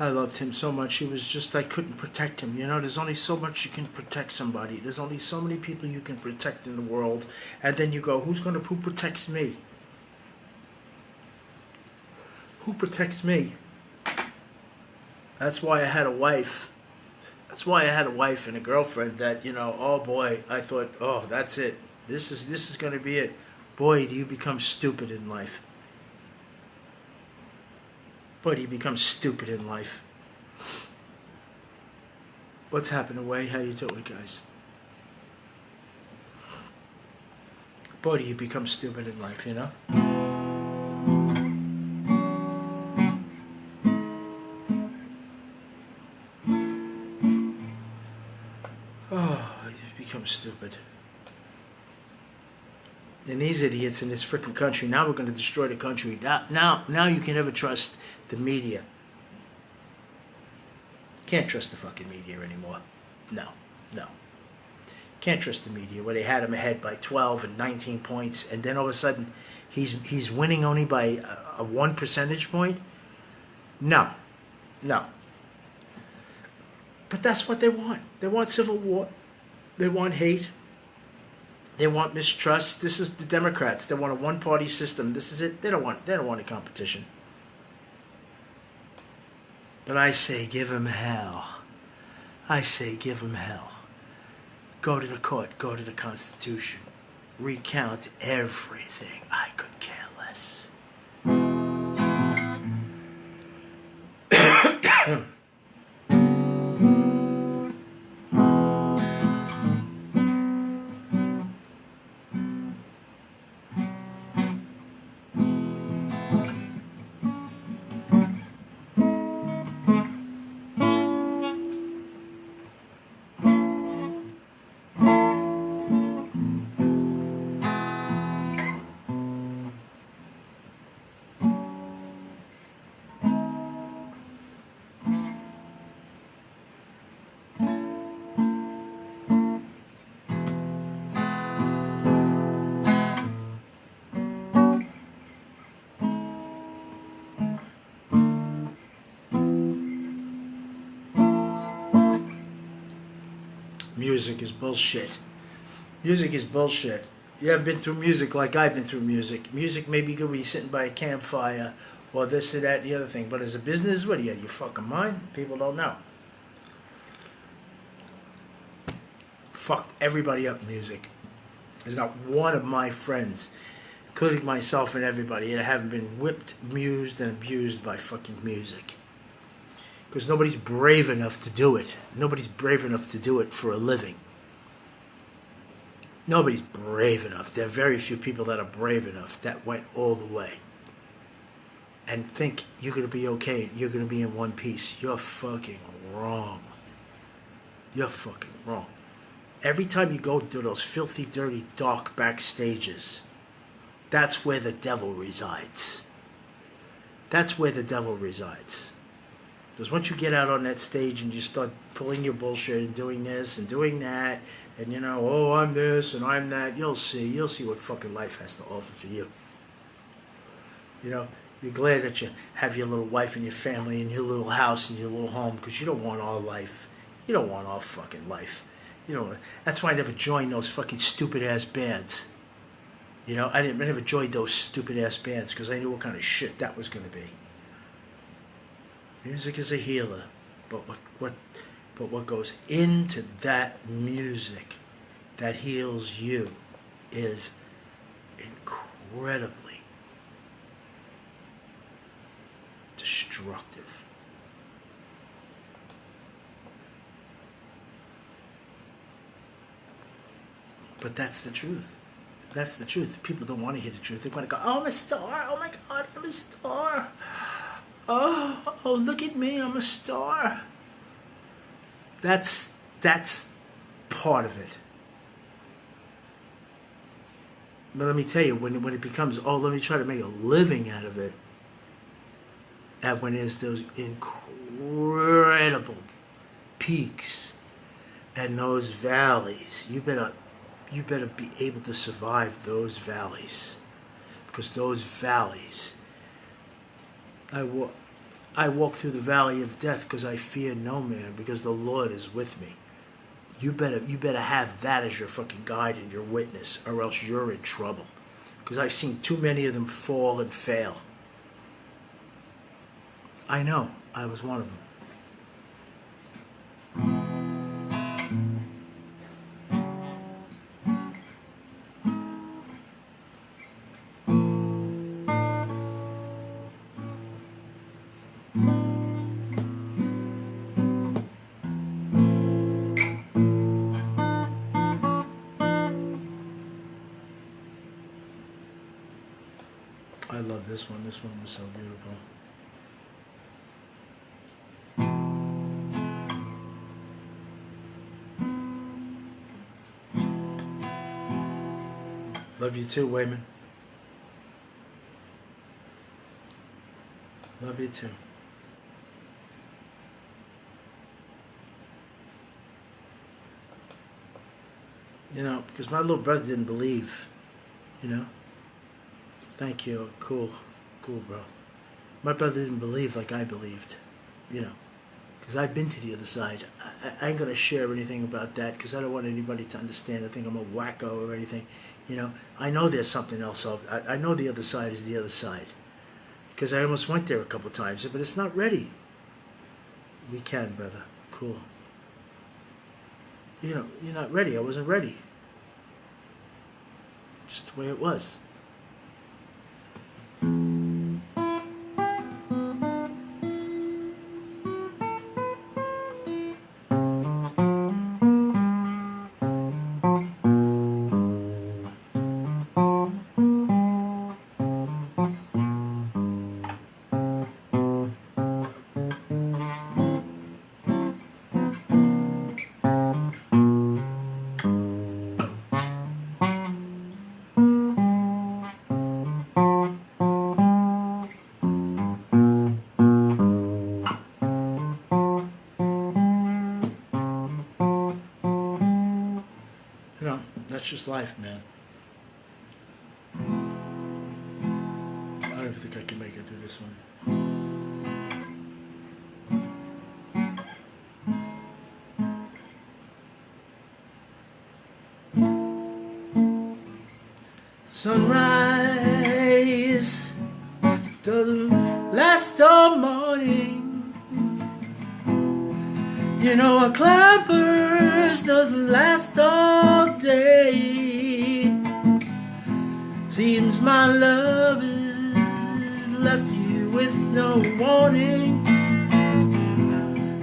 I loved him so much. He was just, I couldn't protect him. You know, there's only so much you can protect somebody. There's only so many people you can protect in the world. And then you go, who protects me? Who protects me? That's why I had a wife. That's why I had a wife and a girlfriend that, you know, oh boy, I thought, oh, that's it. This is going to be it. Boy, do you become stupid in life. But he becomes stupid in life. What's happening, Way? How you doing, guys? Boy, do you become stupid in life, you know? Oh, you become stupid. And these idiots in this freaking country, now we're going to destroy the country. Now you can never trust the media. Can't trust the fucking media anymore. No. Can't trust the media, where they had him ahead by 12 and 19 points, and then all of a sudden he's winning only by a 1 percentage point. No. But that's what they want. They want civil war. They want hate. They want mistrust. This is the Democrats. They want a one-party system. This is it. They don't want a competition. But I say, give them hell. I say, give them hell. Go to the court. Go to the Constitution. Recount everything. I could care less. Music is bullshit. Music is bullshit. You haven't been through music like I've been through music. Music may be good when you're sitting by a campfire or this or that and the other thing. But as a business, what are you fucking mind? People don't know. Fucked everybody up in music. There's not one of my friends, including myself and everybody, that haven't been whipped, amused, and abused by fucking music. Because nobody's brave enough to do it. Nobody's brave enough to do it for a living. Nobody's brave enough. There are very few people that are brave enough that went all the way and think you're going to be okay, you're going to be in one piece. You're fucking wrong. You're fucking wrong. Every time you go to those filthy, dirty, dark backstages, that's where the devil resides. That's where the devil resides. Because once you get out on that stage and you start pulling your bullshit and doing this and doing that, and you know, oh, I'm this and I'm that, you'll see what fucking life has to offer for you. You know, you're glad that you have your little wife and your family and your little house and your little home, because you don't want our life. You don't want our fucking life. You know, that's why I never joined those fucking stupid ass bands. You know, I never joined those stupid ass bands because I knew what kind of shit that was going to be. Music is a healer, but what goes into that music that heals you is incredibly destructive. But that's the truth. That's the truth. People don't want to hear the truth. They want to go, oh, I'm a star. Oh, my God, I'm a star. Oh, look at me. I'm a star. That's part of it. But let me tell you, when it becomes, oh, let me try to make a living out of it, and when there's those incredible peaks and those valleys, you better be able to survive those valleys, because those valleys, I walk through the valley of death because I fear no man, because the Lord is with me. You better have that as your fucking guide and your witness, or else you're in trouble, because I've seen too many of them fall and fail. I know, I was one of them. I love this one. This one was so beautiful. Love you too, Wayman. Love you too. You know, because my little brother didn't believe, you know. Thank you. Cool, bro. My brother didn't believe like I believed, you know, because I've been to the other side. I ain't going to share anything about that because I don't want anybody to understand I think I'm a wacko or anything. You know, I know there's something else. I know the other side is the other side because I almost went there a couple times, but it's not ready. We can, brother. Cool. You know, you're not ready. I wasn't ready. Just the way it was. You know, that's just life, man. I don't even think I can make it through this one. Sunrise doesn't last all morning. You know, a cloudburst doesn't last all day. Seems my love has left you with no warning,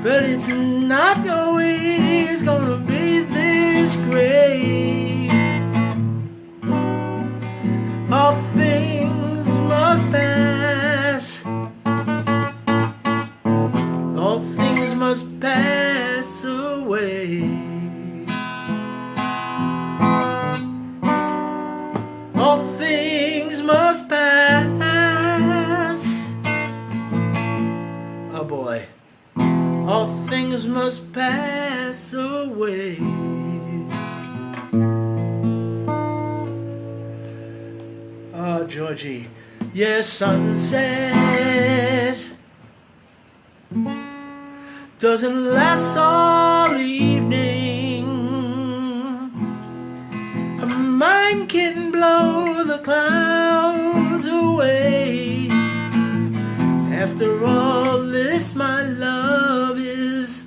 but it's not always gonna be this great. All things must pass. All things must pass away. All things must pass. Oh boy. All things must pass away. Oh, Georgie. Yes, sunset doesn't last all evening. A mind can blow the clouds away. After all this, my love is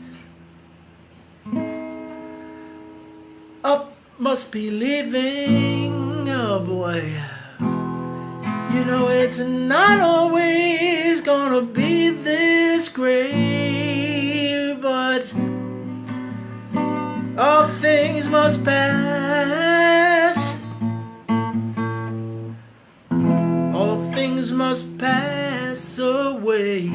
up, must be leaving. Oh boy. You know, it's not always gonna be this great, but all things must pass. All things must pass away.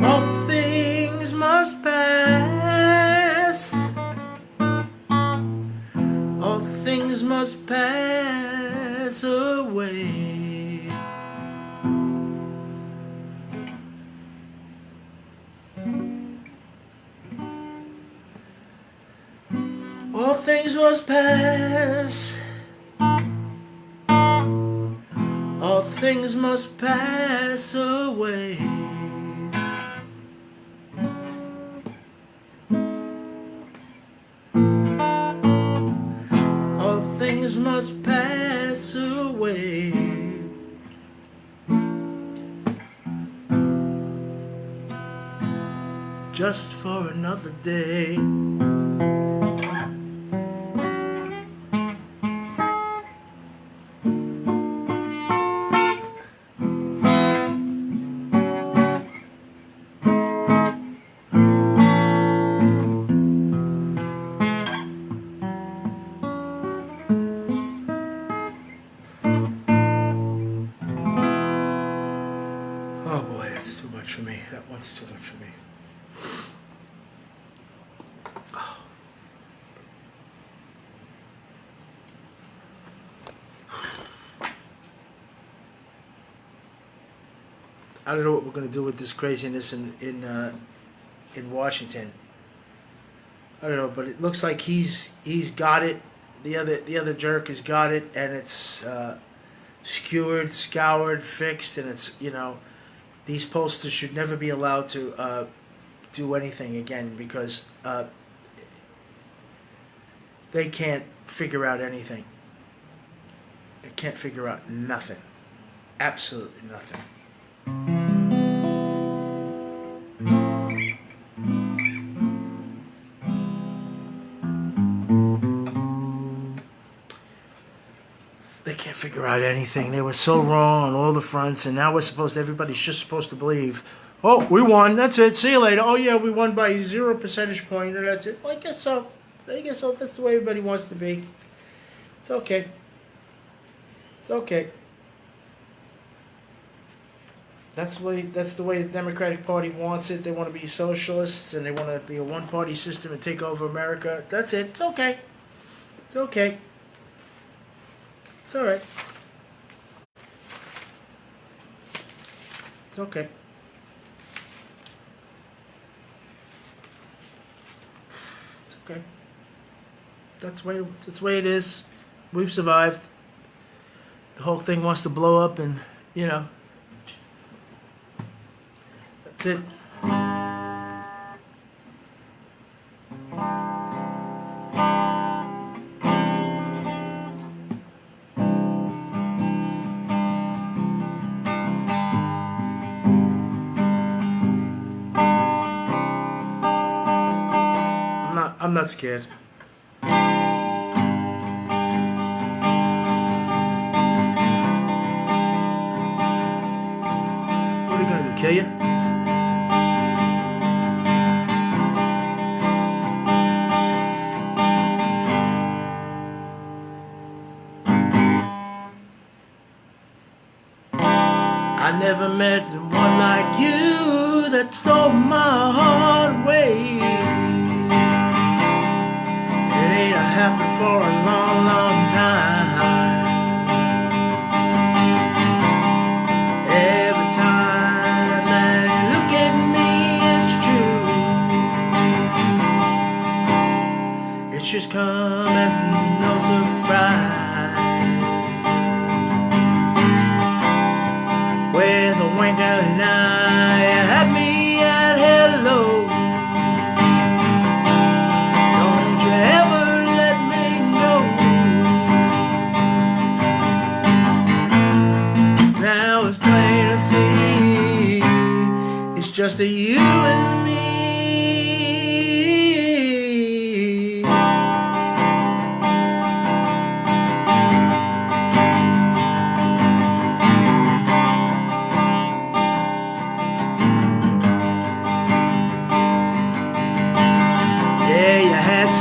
All things must pass. All things must pass away. All things must pass. All things must pass away. All things must pass away. Just for another day. Oh boy, that's too much for me. That one's too much for me. Oh. I don't know what we're gonna do with this craziness in Washington. I don't know, but it looks like he's got it. The other jerk has got it, and it's skewered, scoured, fixed, and it's, you know, these pollsters should never be allowed to do anything again, because they can't figure out anything. They can't figure out nothing. Absolutely nothing. They can't figure out anything. They were so wrong on all the fronts, and now everybody's just supposed to believe, oh, we won, that's it, see you later. Oh yeah, we won by 0 percentage point, and that's it. Well, I guess so. If that's the way everybody wants to be. It's okay. It's okay. That's the way the Democratic Party wants it. They want to be socialists, and they want to be a one-party system and take over America. That's it. It's okay. It's okay. It's all right. It's okay. It's okay. That's the way it is. We've survived. The whole thing wants to blow up, and, you know, that's it. not scared. What are they gonna do, kill you? I never met one like you that stole my heart away. It ain't happened for a long, long time. Every time that you look at me, it's true. It's just come as no surprise. With a wink of an eye, you had me at hello. Don't you ever let me know. Now it's plain to see, it's just a you and me.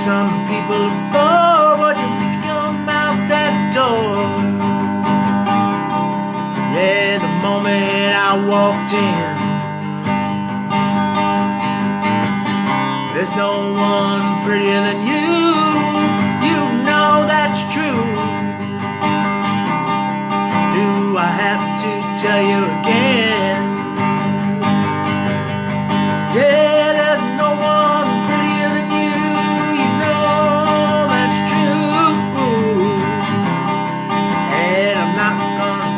Some people before, but you come out that door. Yeah, the moment I walked in, there's no one prettier than you. You know that's true. Do I have to tell you again? Yeah, there's no one prettier than you.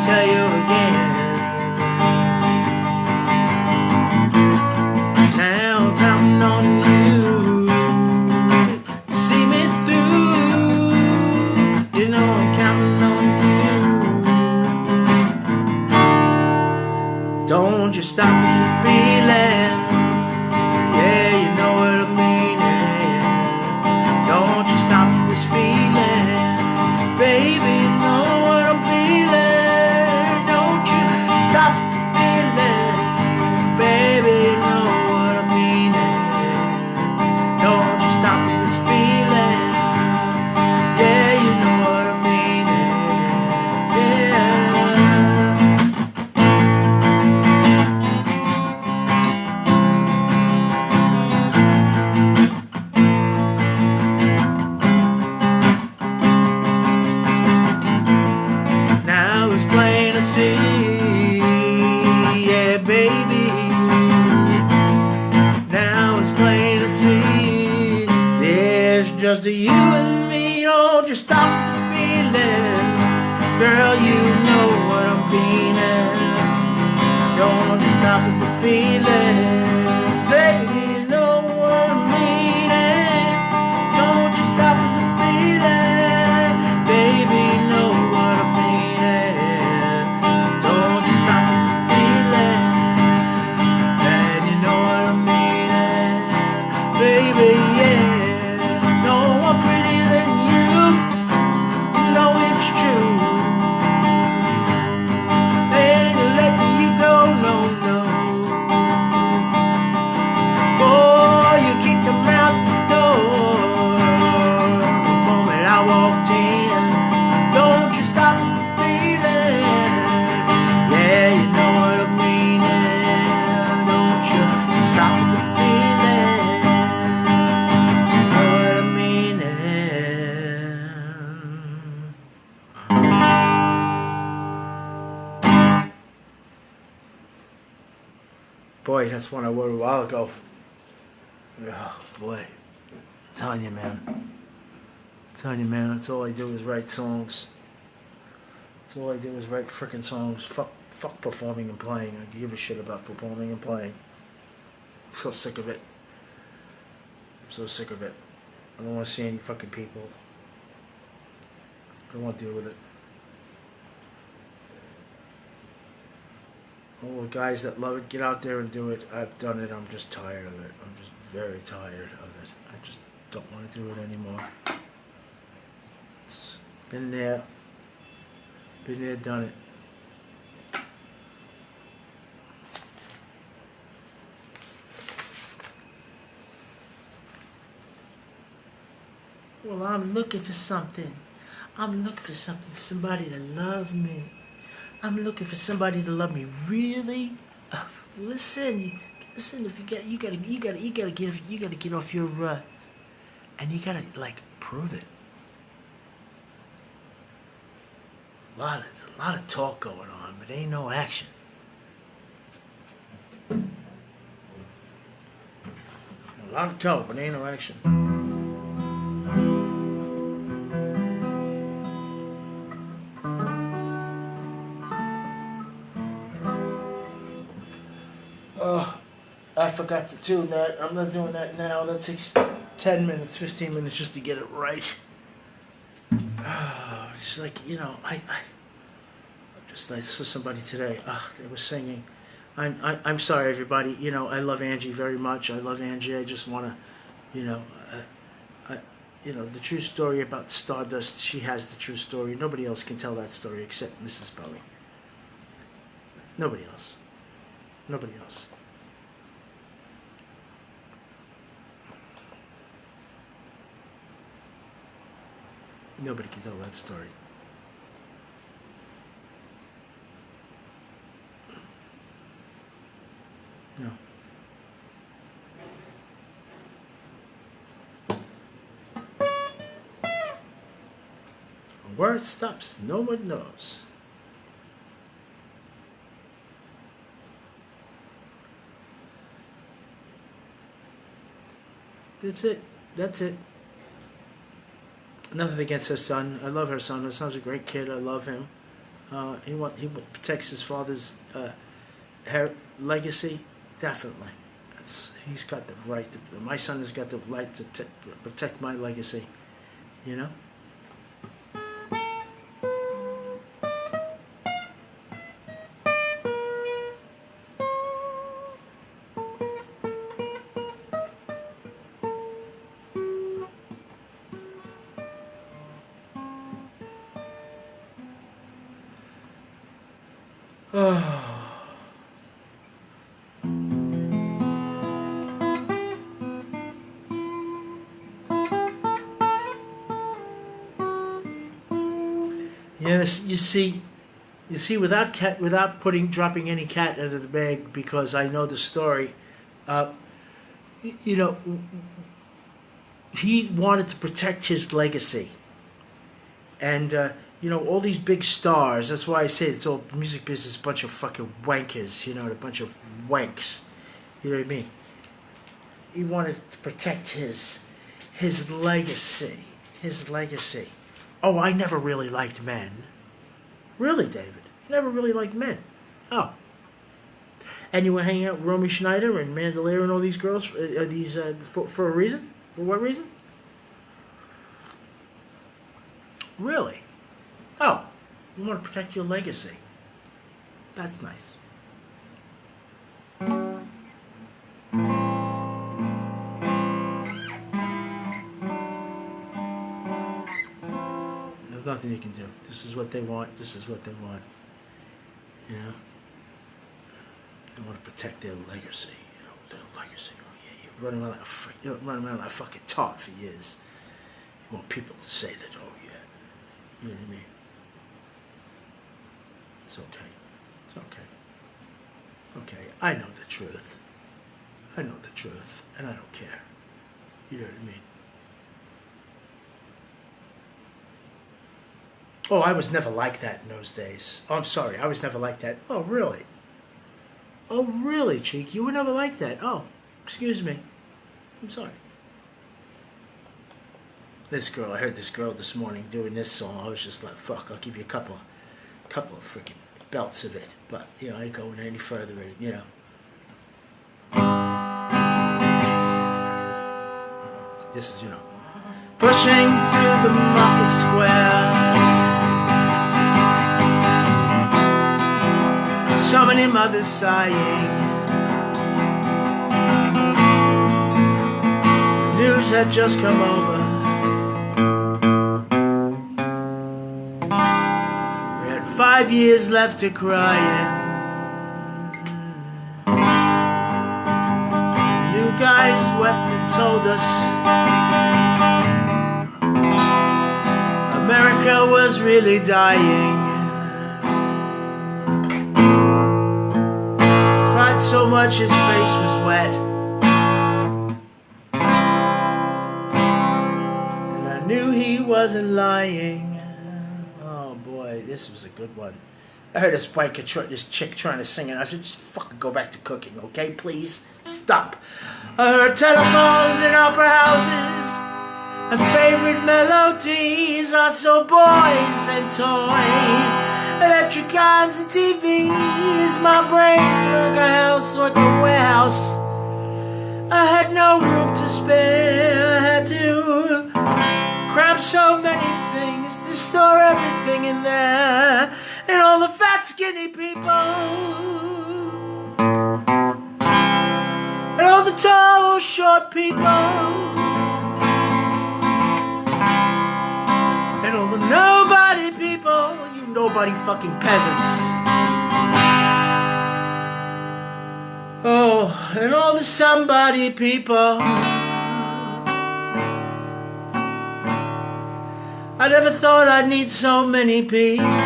Tell you again. Now I'm counting on you to see me through. You know I'm counting on you. Don't you stop the feeling. Yeah, you know what I mean. Don't you stop this feeling, baby. You know what I'm feeling. Stop the feeling, baby, you know what I mean. Don't you stop this feeling, yeah, you know what I mean. Yeah. Now it's plain to see, baby. Now it's plain to see, there's just a you and me. Don't you stop the feeling, girl, you know what I'm feeling. Don't you stop the feeling, baby, you know what I'm meaning. Don't you stop the feeling, baby, you know what I'm meaning. Don't you stop the feeling, baby, yeah. No one prettier than you. You know it's true. Ain't letting you go, no, no. Boy, you kicked him out the door the moment I walked in. Don't you stop the feeling. Yeah, you know what I mean. Don't you stop the feeling. Boy, that's one I wrote a while ago. Oh, boy. I'm telling you, man. That's all I do is write songs. That's all I do is write frickin' songs. Fuck performing and playing. I give a shit about performing and playing. I'm so sick of it. I'm so sick of it. I don't want to see any fucking people. I don't want to deal with it. All the guys that love it, get out there and do it. I've done it. I'm just tired of it. I'm just very tired of it. I just Don't want to do it anymore. It's been there, done it. Well, I'm looking for something. I'm looking for something, somebody to love me. I'm looking for somebody to love me. Really? Listen. If you gotta get off your rut, and you gotta prove it. There's a lot of talk going on, but ain't no action. A lot of talk, but ain't no action. I forgot to tune that. I'm not doing that now. That takes 10 minutes, 15 minutes just to get it right. It's like, I saw somebody today. They were singing. I'm sorry, everybody. I love Angie very much. I love Angie. I just want to, the true story about Stardust. She has the true story. Nobody else can tell that story except Mrs. Bowie. Nobody else. Nobody else. Nobody can tell that story. No. Where it stops, no one knows. That's it. That's it. Nothing against her son. I love her son. Her son's a great kid. I love him. He protects his father's legacy. Definitely. He's got the right. My son has got the right to protect my legacy. Yes, you see, without dropping any cat out of the bag, because I know the story. He wanted to protect his legacy, and all these big stars. That's why I say it's all music business, a bunch of fucking wankers. A bunch of wanks. You know what I mean? He wanted to protect his legacy. His legacy. Oh, I never really liked men. Really, David? Never really liked men. Oh. And you were hanging out with Romy Schneider and Mandalay and all these girls for a reason? For what reason? Really? Oh, you want to protect your legacy. That's nice. Nothing you can do. This is what they want. They want to protect their legacy. Their legacy. Oh yeah, you're running around like a fucking tart for years. You want people to say that. Oh yeah, you know what I mean? It's okay. Okay, I know the truth. And I don't care. You know what I mean? Oh, I was never like that in those days. Oh, I'm sorry, I was never like that. Oh, really? Oh, really, Cheek? You were never like that? Oh, excuse me. I'm sorry. I heard this girl this morning doing this song. I was just like, fuck, I'll give you a couple of freaking belts of it. But, I ain't going any further in it, This is, pushing through the market square. So many mothers sighing. news had just come over. We had 5 years left to cry in. New guys wept and told us America was really dying. Cried so much his face was wet, and I knew he wasn't lying. Oh boy, this was a good one. I heard this chick trying to sing it. I said, just fucking go back to cooking, okay? Please stop. I heard telephones in opera houses, and favorite melodies. I saw boys and toys, electric guns and TVs. My brain like a house, like a warehouse. I had no room to spare. I had to cram so many things to store everything in there. And all the fat skinny people, and all the tall short people, and all the nobody people, you nobody fucking peasants. Oh, and all the somebody people. I never thought I'd need so many people.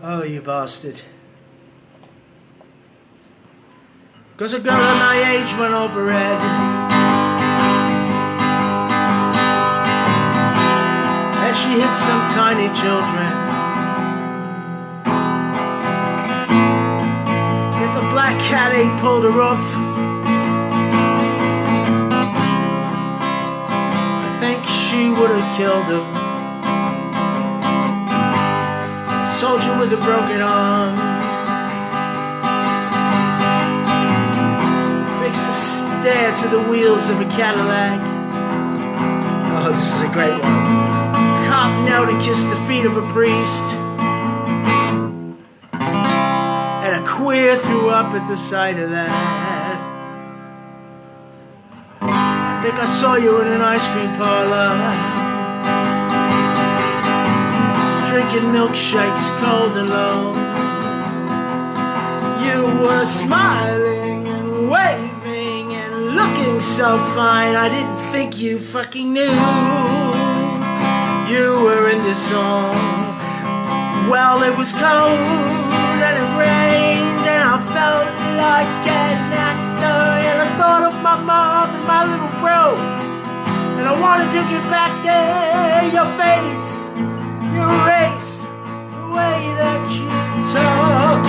Oh, you bastard. 'Cause a girl of my age went over red, and she hit some tiny children. If a black cat ain't pulled her off, I think she would have killed him. A soldier with a broken arm fixed a stare to the wheels of a Cadillac. Oh, this is a great one. Cop knelt and kissed the feet of a priest, and a queer threw up at the sight of that. I think I saw you in an ice cream parlor, drinking milkshakes cold and low. You were smiling and waving and looking so fine, I didn't think you fucking knew you were in this song. Well, it was cold and it rained, and I felt like an actor, and I thought of my mom and my little bro, and I wanted to get back there, your face, your race, the way that you talk,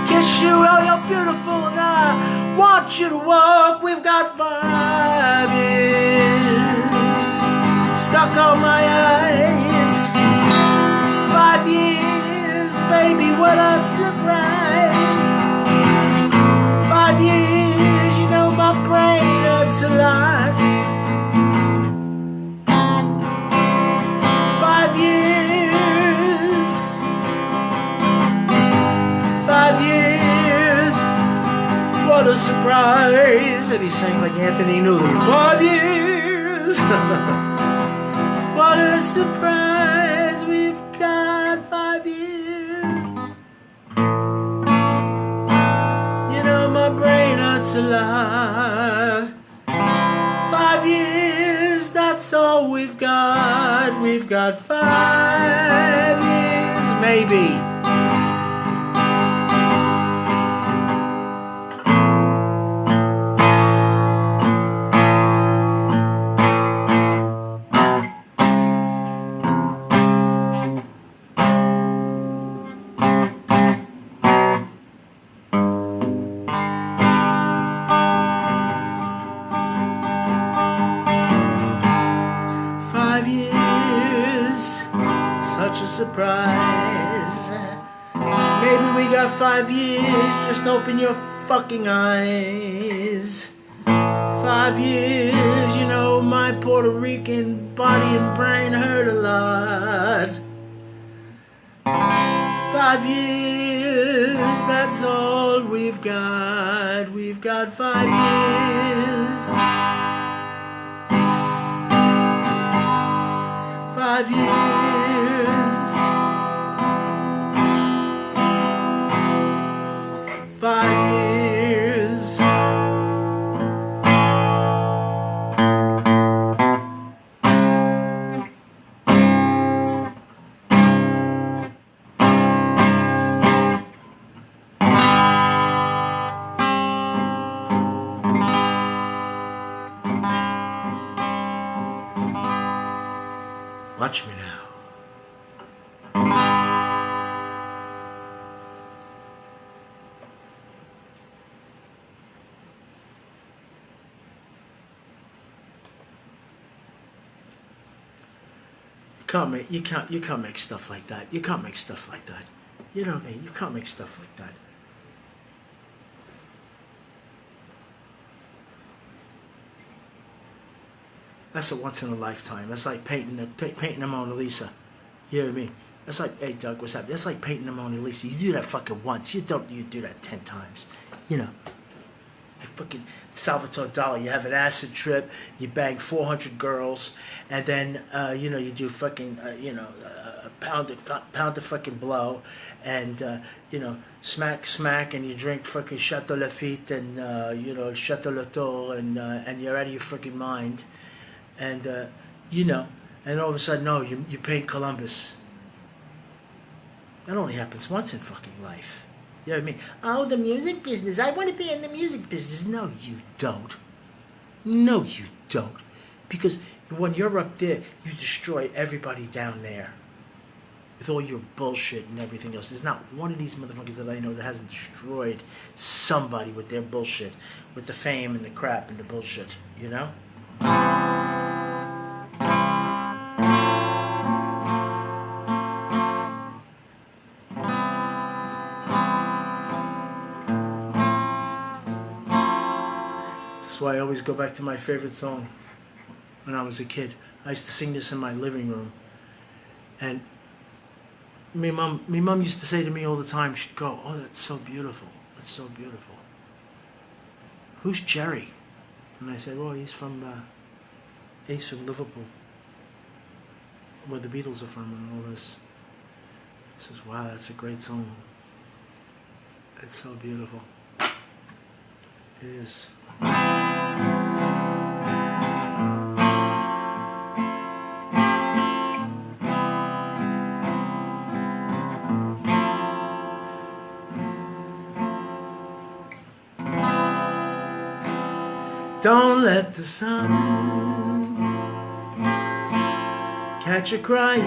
kiss you, oh you're beautiful, and I want you to walk. We've got 5 years stuck on my eyes, 5 years, baby, what a surprise. 5 years, you know my brain hurts a lot. 5 years, 5 years, what a surprise. And he sang like Anthony Newley. 5 years, what a surprise. We've got 5 years. You know my brain hurts a lot. 5 years, that's all we've got. We've got 5 years, maybe. Surprise. Maybe we got 5 years. Just open your fucking eyes. 5 years, you know my Puerto Rican body and brain hurt a lot. 5 years, that's all we've got. We've got 5 years. 5 years. 5 years. Watch me now. You can't make stuff like that. You can't make stuff like that. You know what I mean? You can't make stuff like that. That's a once in a lifetime. That's like painting the Mona Lisa. You know what I mean? That's like, hey Doug, what's happening? That's like painting the Mona Lisa. You do that fucking once. You do that 10 times. You know. Like fucking Salvatore Dali. You have an acid trip. You bang 400 girls, and then you know, you do fucking you know, pound of fucking blow, and you know, smack, and you drink fucking Chateau Lafite and you know, Chateau Latour, and you're out of your fucking mind. And, you know, and all of a sudden, no, you paint Columbus. That only happens once in fucking life. You know what I mean? Oh, the music business. I want to be in the music business. No, you don't. No, you don't. Because when you're up there, you destroy everybody down there. With all your bullshit and everything else. There's not one of these motherfuckers that I know that hasn't destroyed somebody with their bullshit. With the fame and the crap and the bullshit. You know? That's why I always go back to my favorite song when I was a kid. I used to sing this in my living room. And my mom used to say to me all the time, she'd go, oh, that's so beautiful. That's so beautiful. Who's Jerry? And I said, well, he's from Liverpool, where the Beatles are from and all this. He says, wow, that's a great song. It's so beautiful. It is. Don't let the sun catch you crying.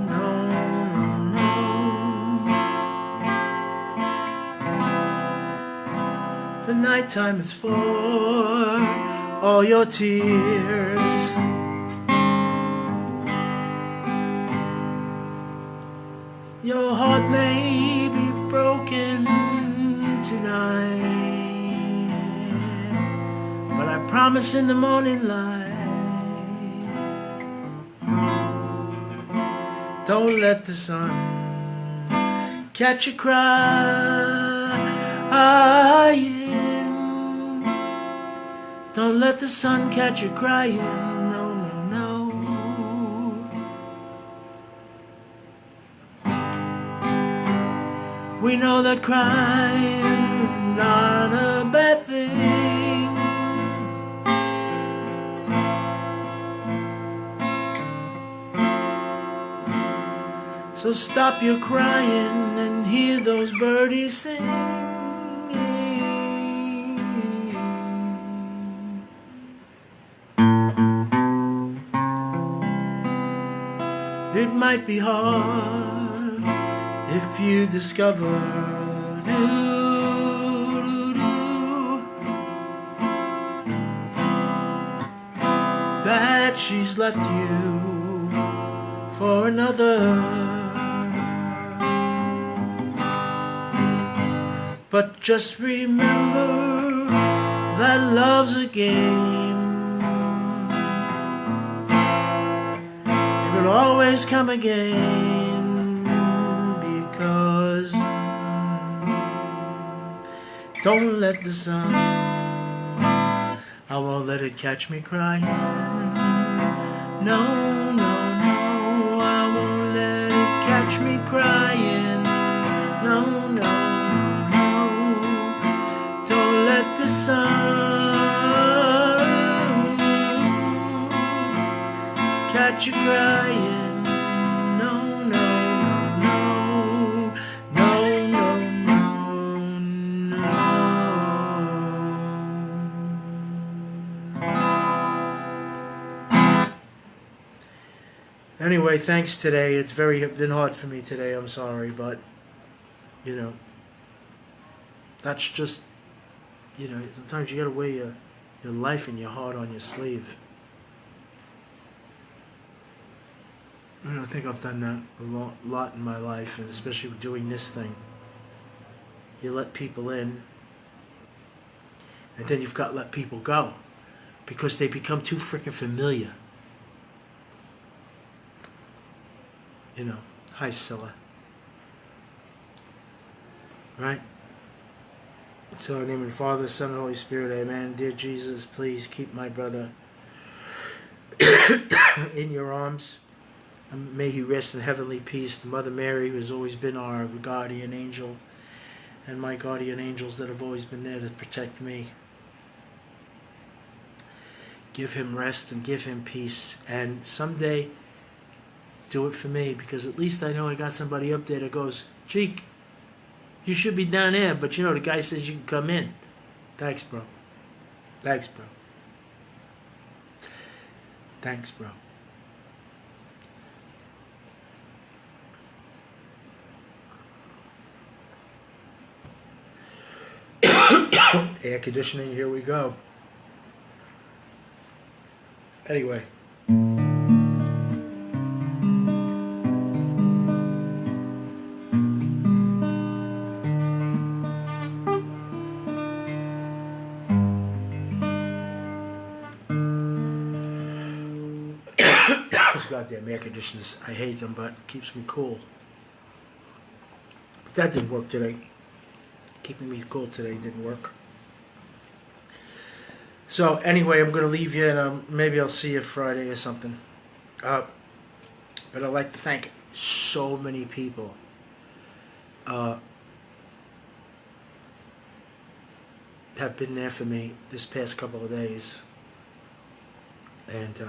No, no, no. The nighttime is for all your tears. Your heart may be broken tonight, but I promise in the morning light, don't let the sun catch you crying. Don't let the sun catch you crying. No, no, no. We know that crying is not a bad thing. So stop your crying and hear those birdies sing. It might be hard if you discover that she's left you for another. But just remember that love's a game. It will always come again, because Don't let the sun, I won't let it catch me crying. No, no, no, I won't let it catch me crying. No, no, no, don't let the sun catch you crying. No, no, no, no, no, no, no. Anyway, thanks today. It's been hard for me today. I'm sorry, but you know, that's just, you know, sometimes you gotta wear your life and your heart on your sleeve. And I think I've done that a lot in my life, and especially doing this thing. You let people in, and then you've got to let people go, because they become too freaking familiar. You know, hi Scylla. Right? So in the name of the Father, Son, and Holy Spirit, amen. Dear Jesus, please keep my brother in your arms. And may he rest in heavenly peace. Mother Mary, who has always been our guardian angel, and my guardian angels that have always been there to protect me. Give him rest and give him peace. And someday, do it for me, because at least I know I got somebody up there that goes, Cheek, you should be down there, but you know, the guy says you can come in. Thanks, bro. Thanks, bro. Thanks, bro. Air conditioning, here we go. Anyway. Those goddamn air conditioners, I hate them, but it keeps me cool. But that didn't work today. Keeping me cool today didn't work. So anyway, I'm going to leave you, and maybe I'll see you Friday or something. But I'd like to thank so many people. Have been there for me this past couple of days. And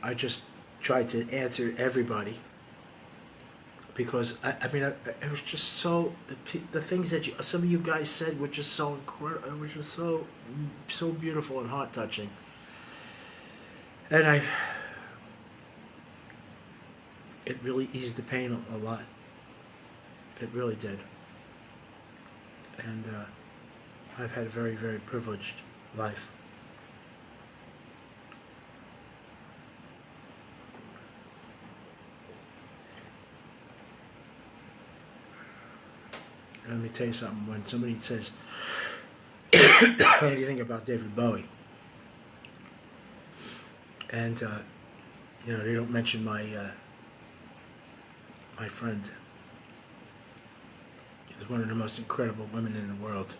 I just tried to answer everybody, because I mean, it was just so, the things that some of you guys said were just so incredible. It was just so beautiful and heart touching, and it really eased the pain a lot. It really did, and I've had a very, very privileged life. Let me tell you something. When somebody says anything about David Bowie, and you know, they don't mention my my friend. She's one of the most incredible women in the world.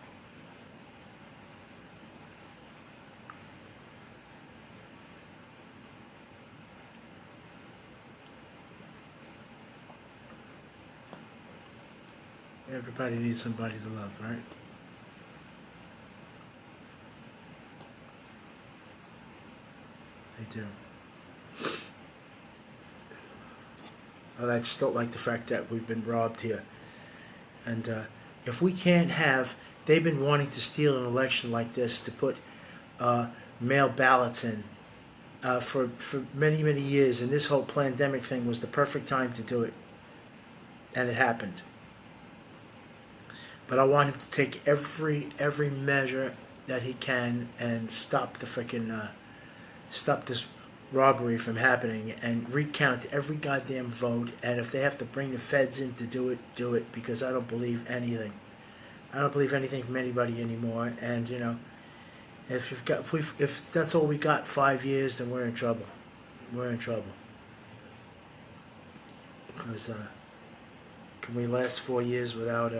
Everybody needs somebody to love, right? They do. But I just don't like the fact that we've been robbed here. And if we can't have, they've been wanting to steal an election like this to put mail ballots in for many, many years. And this whole pandemic thing was the perfect time to do it. And it happened. But I want him to take every measure that he can and stop the freaking stop this robbery from happening, and recount every goddamn vote. And if they have to bring the feds in to do it, do it, because I don't believe anything. I don't believe anything from anybody anymore. And you know, if that's all we got, 5 years, then we're in trouble. We're in trouble. Because can we last 4 years without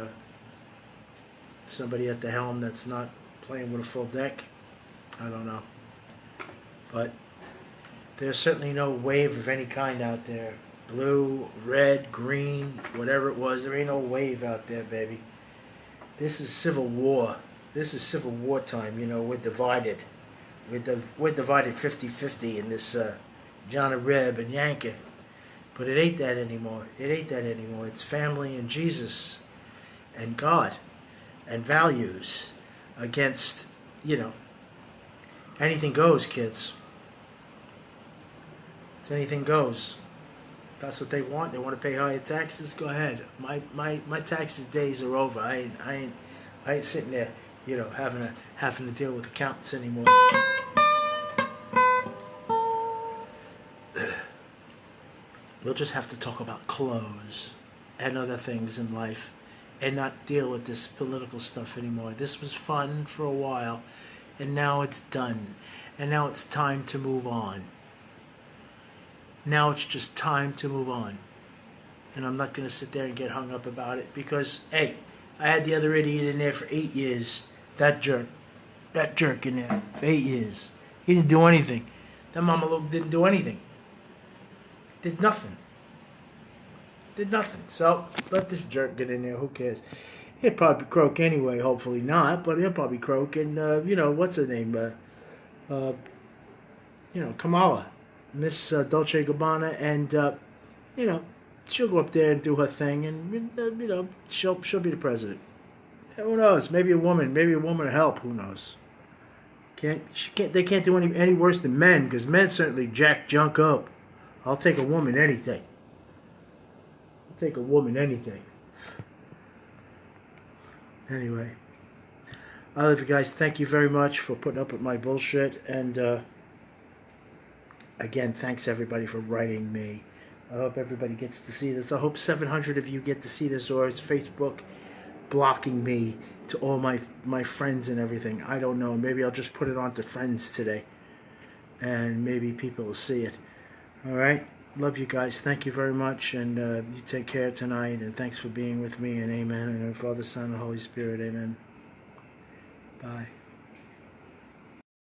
somebody at the helm that's not playing with a full deck? I don't know. But there's certainly no wave of any kind out there. Blue, red, green, whatever it was, there ain't no wave out there, baby. This is civil war. This is civil war time, you know. We're divided. We're divided 50-50 in this John Reb and Yankee. But it ain't that anymore. It ain't that anymore. It's family and Jesus and God and values against, you know, anything goes, kids. It's anything goes. That's what they want. They want to pay higher taxes. Go ahead. My taxes days are over. I ain't sitting there, you know, having to deal with accountants anymore. We'll just have to talk about clothes and other things in life and not deal with this political stuff anymore. This was fun for a while, and now it's done. And now it's time to move on. Now it's just time to move on. And I'm not going to sit there and get hung up about it because, hey, I had the other idiot in there for 8 years. That jerk in there for 8 years. He didn't do anything. That mama Luke didn't do anything. Did nothing. Did nothing. So let this jerk get in there. Who cares? He'll probably croak anyway. Hopefully not, but he'll probably croak. And you know, what's her name? You know, Kamala, Miss Dolce Gabbana, and you know, she'll go up there and do her thing, and you know, she'll be the president. Who knows? Maybe a woman will help. Who knows? They can't do any worse than men, because men certainly jack junk up. I'll take a woman any day. I'll take a woman any day. Anyway, I love you guys. Thank you very much for putting up with my bullshit. And again, thanks everybody for writing me. I hope everybody gets to see this. I hope 700 of you get to see this, or it's Facebook blocking me to all my friends and everything. I don't know. Maybe I'll just put it on to friends today, and maybe people will see it. All right. Love you guys. Thank you very much. And you take care tonight. And thanks for being with me. And amen. And Father, Son, and Holy Spirit. Amen. Bye.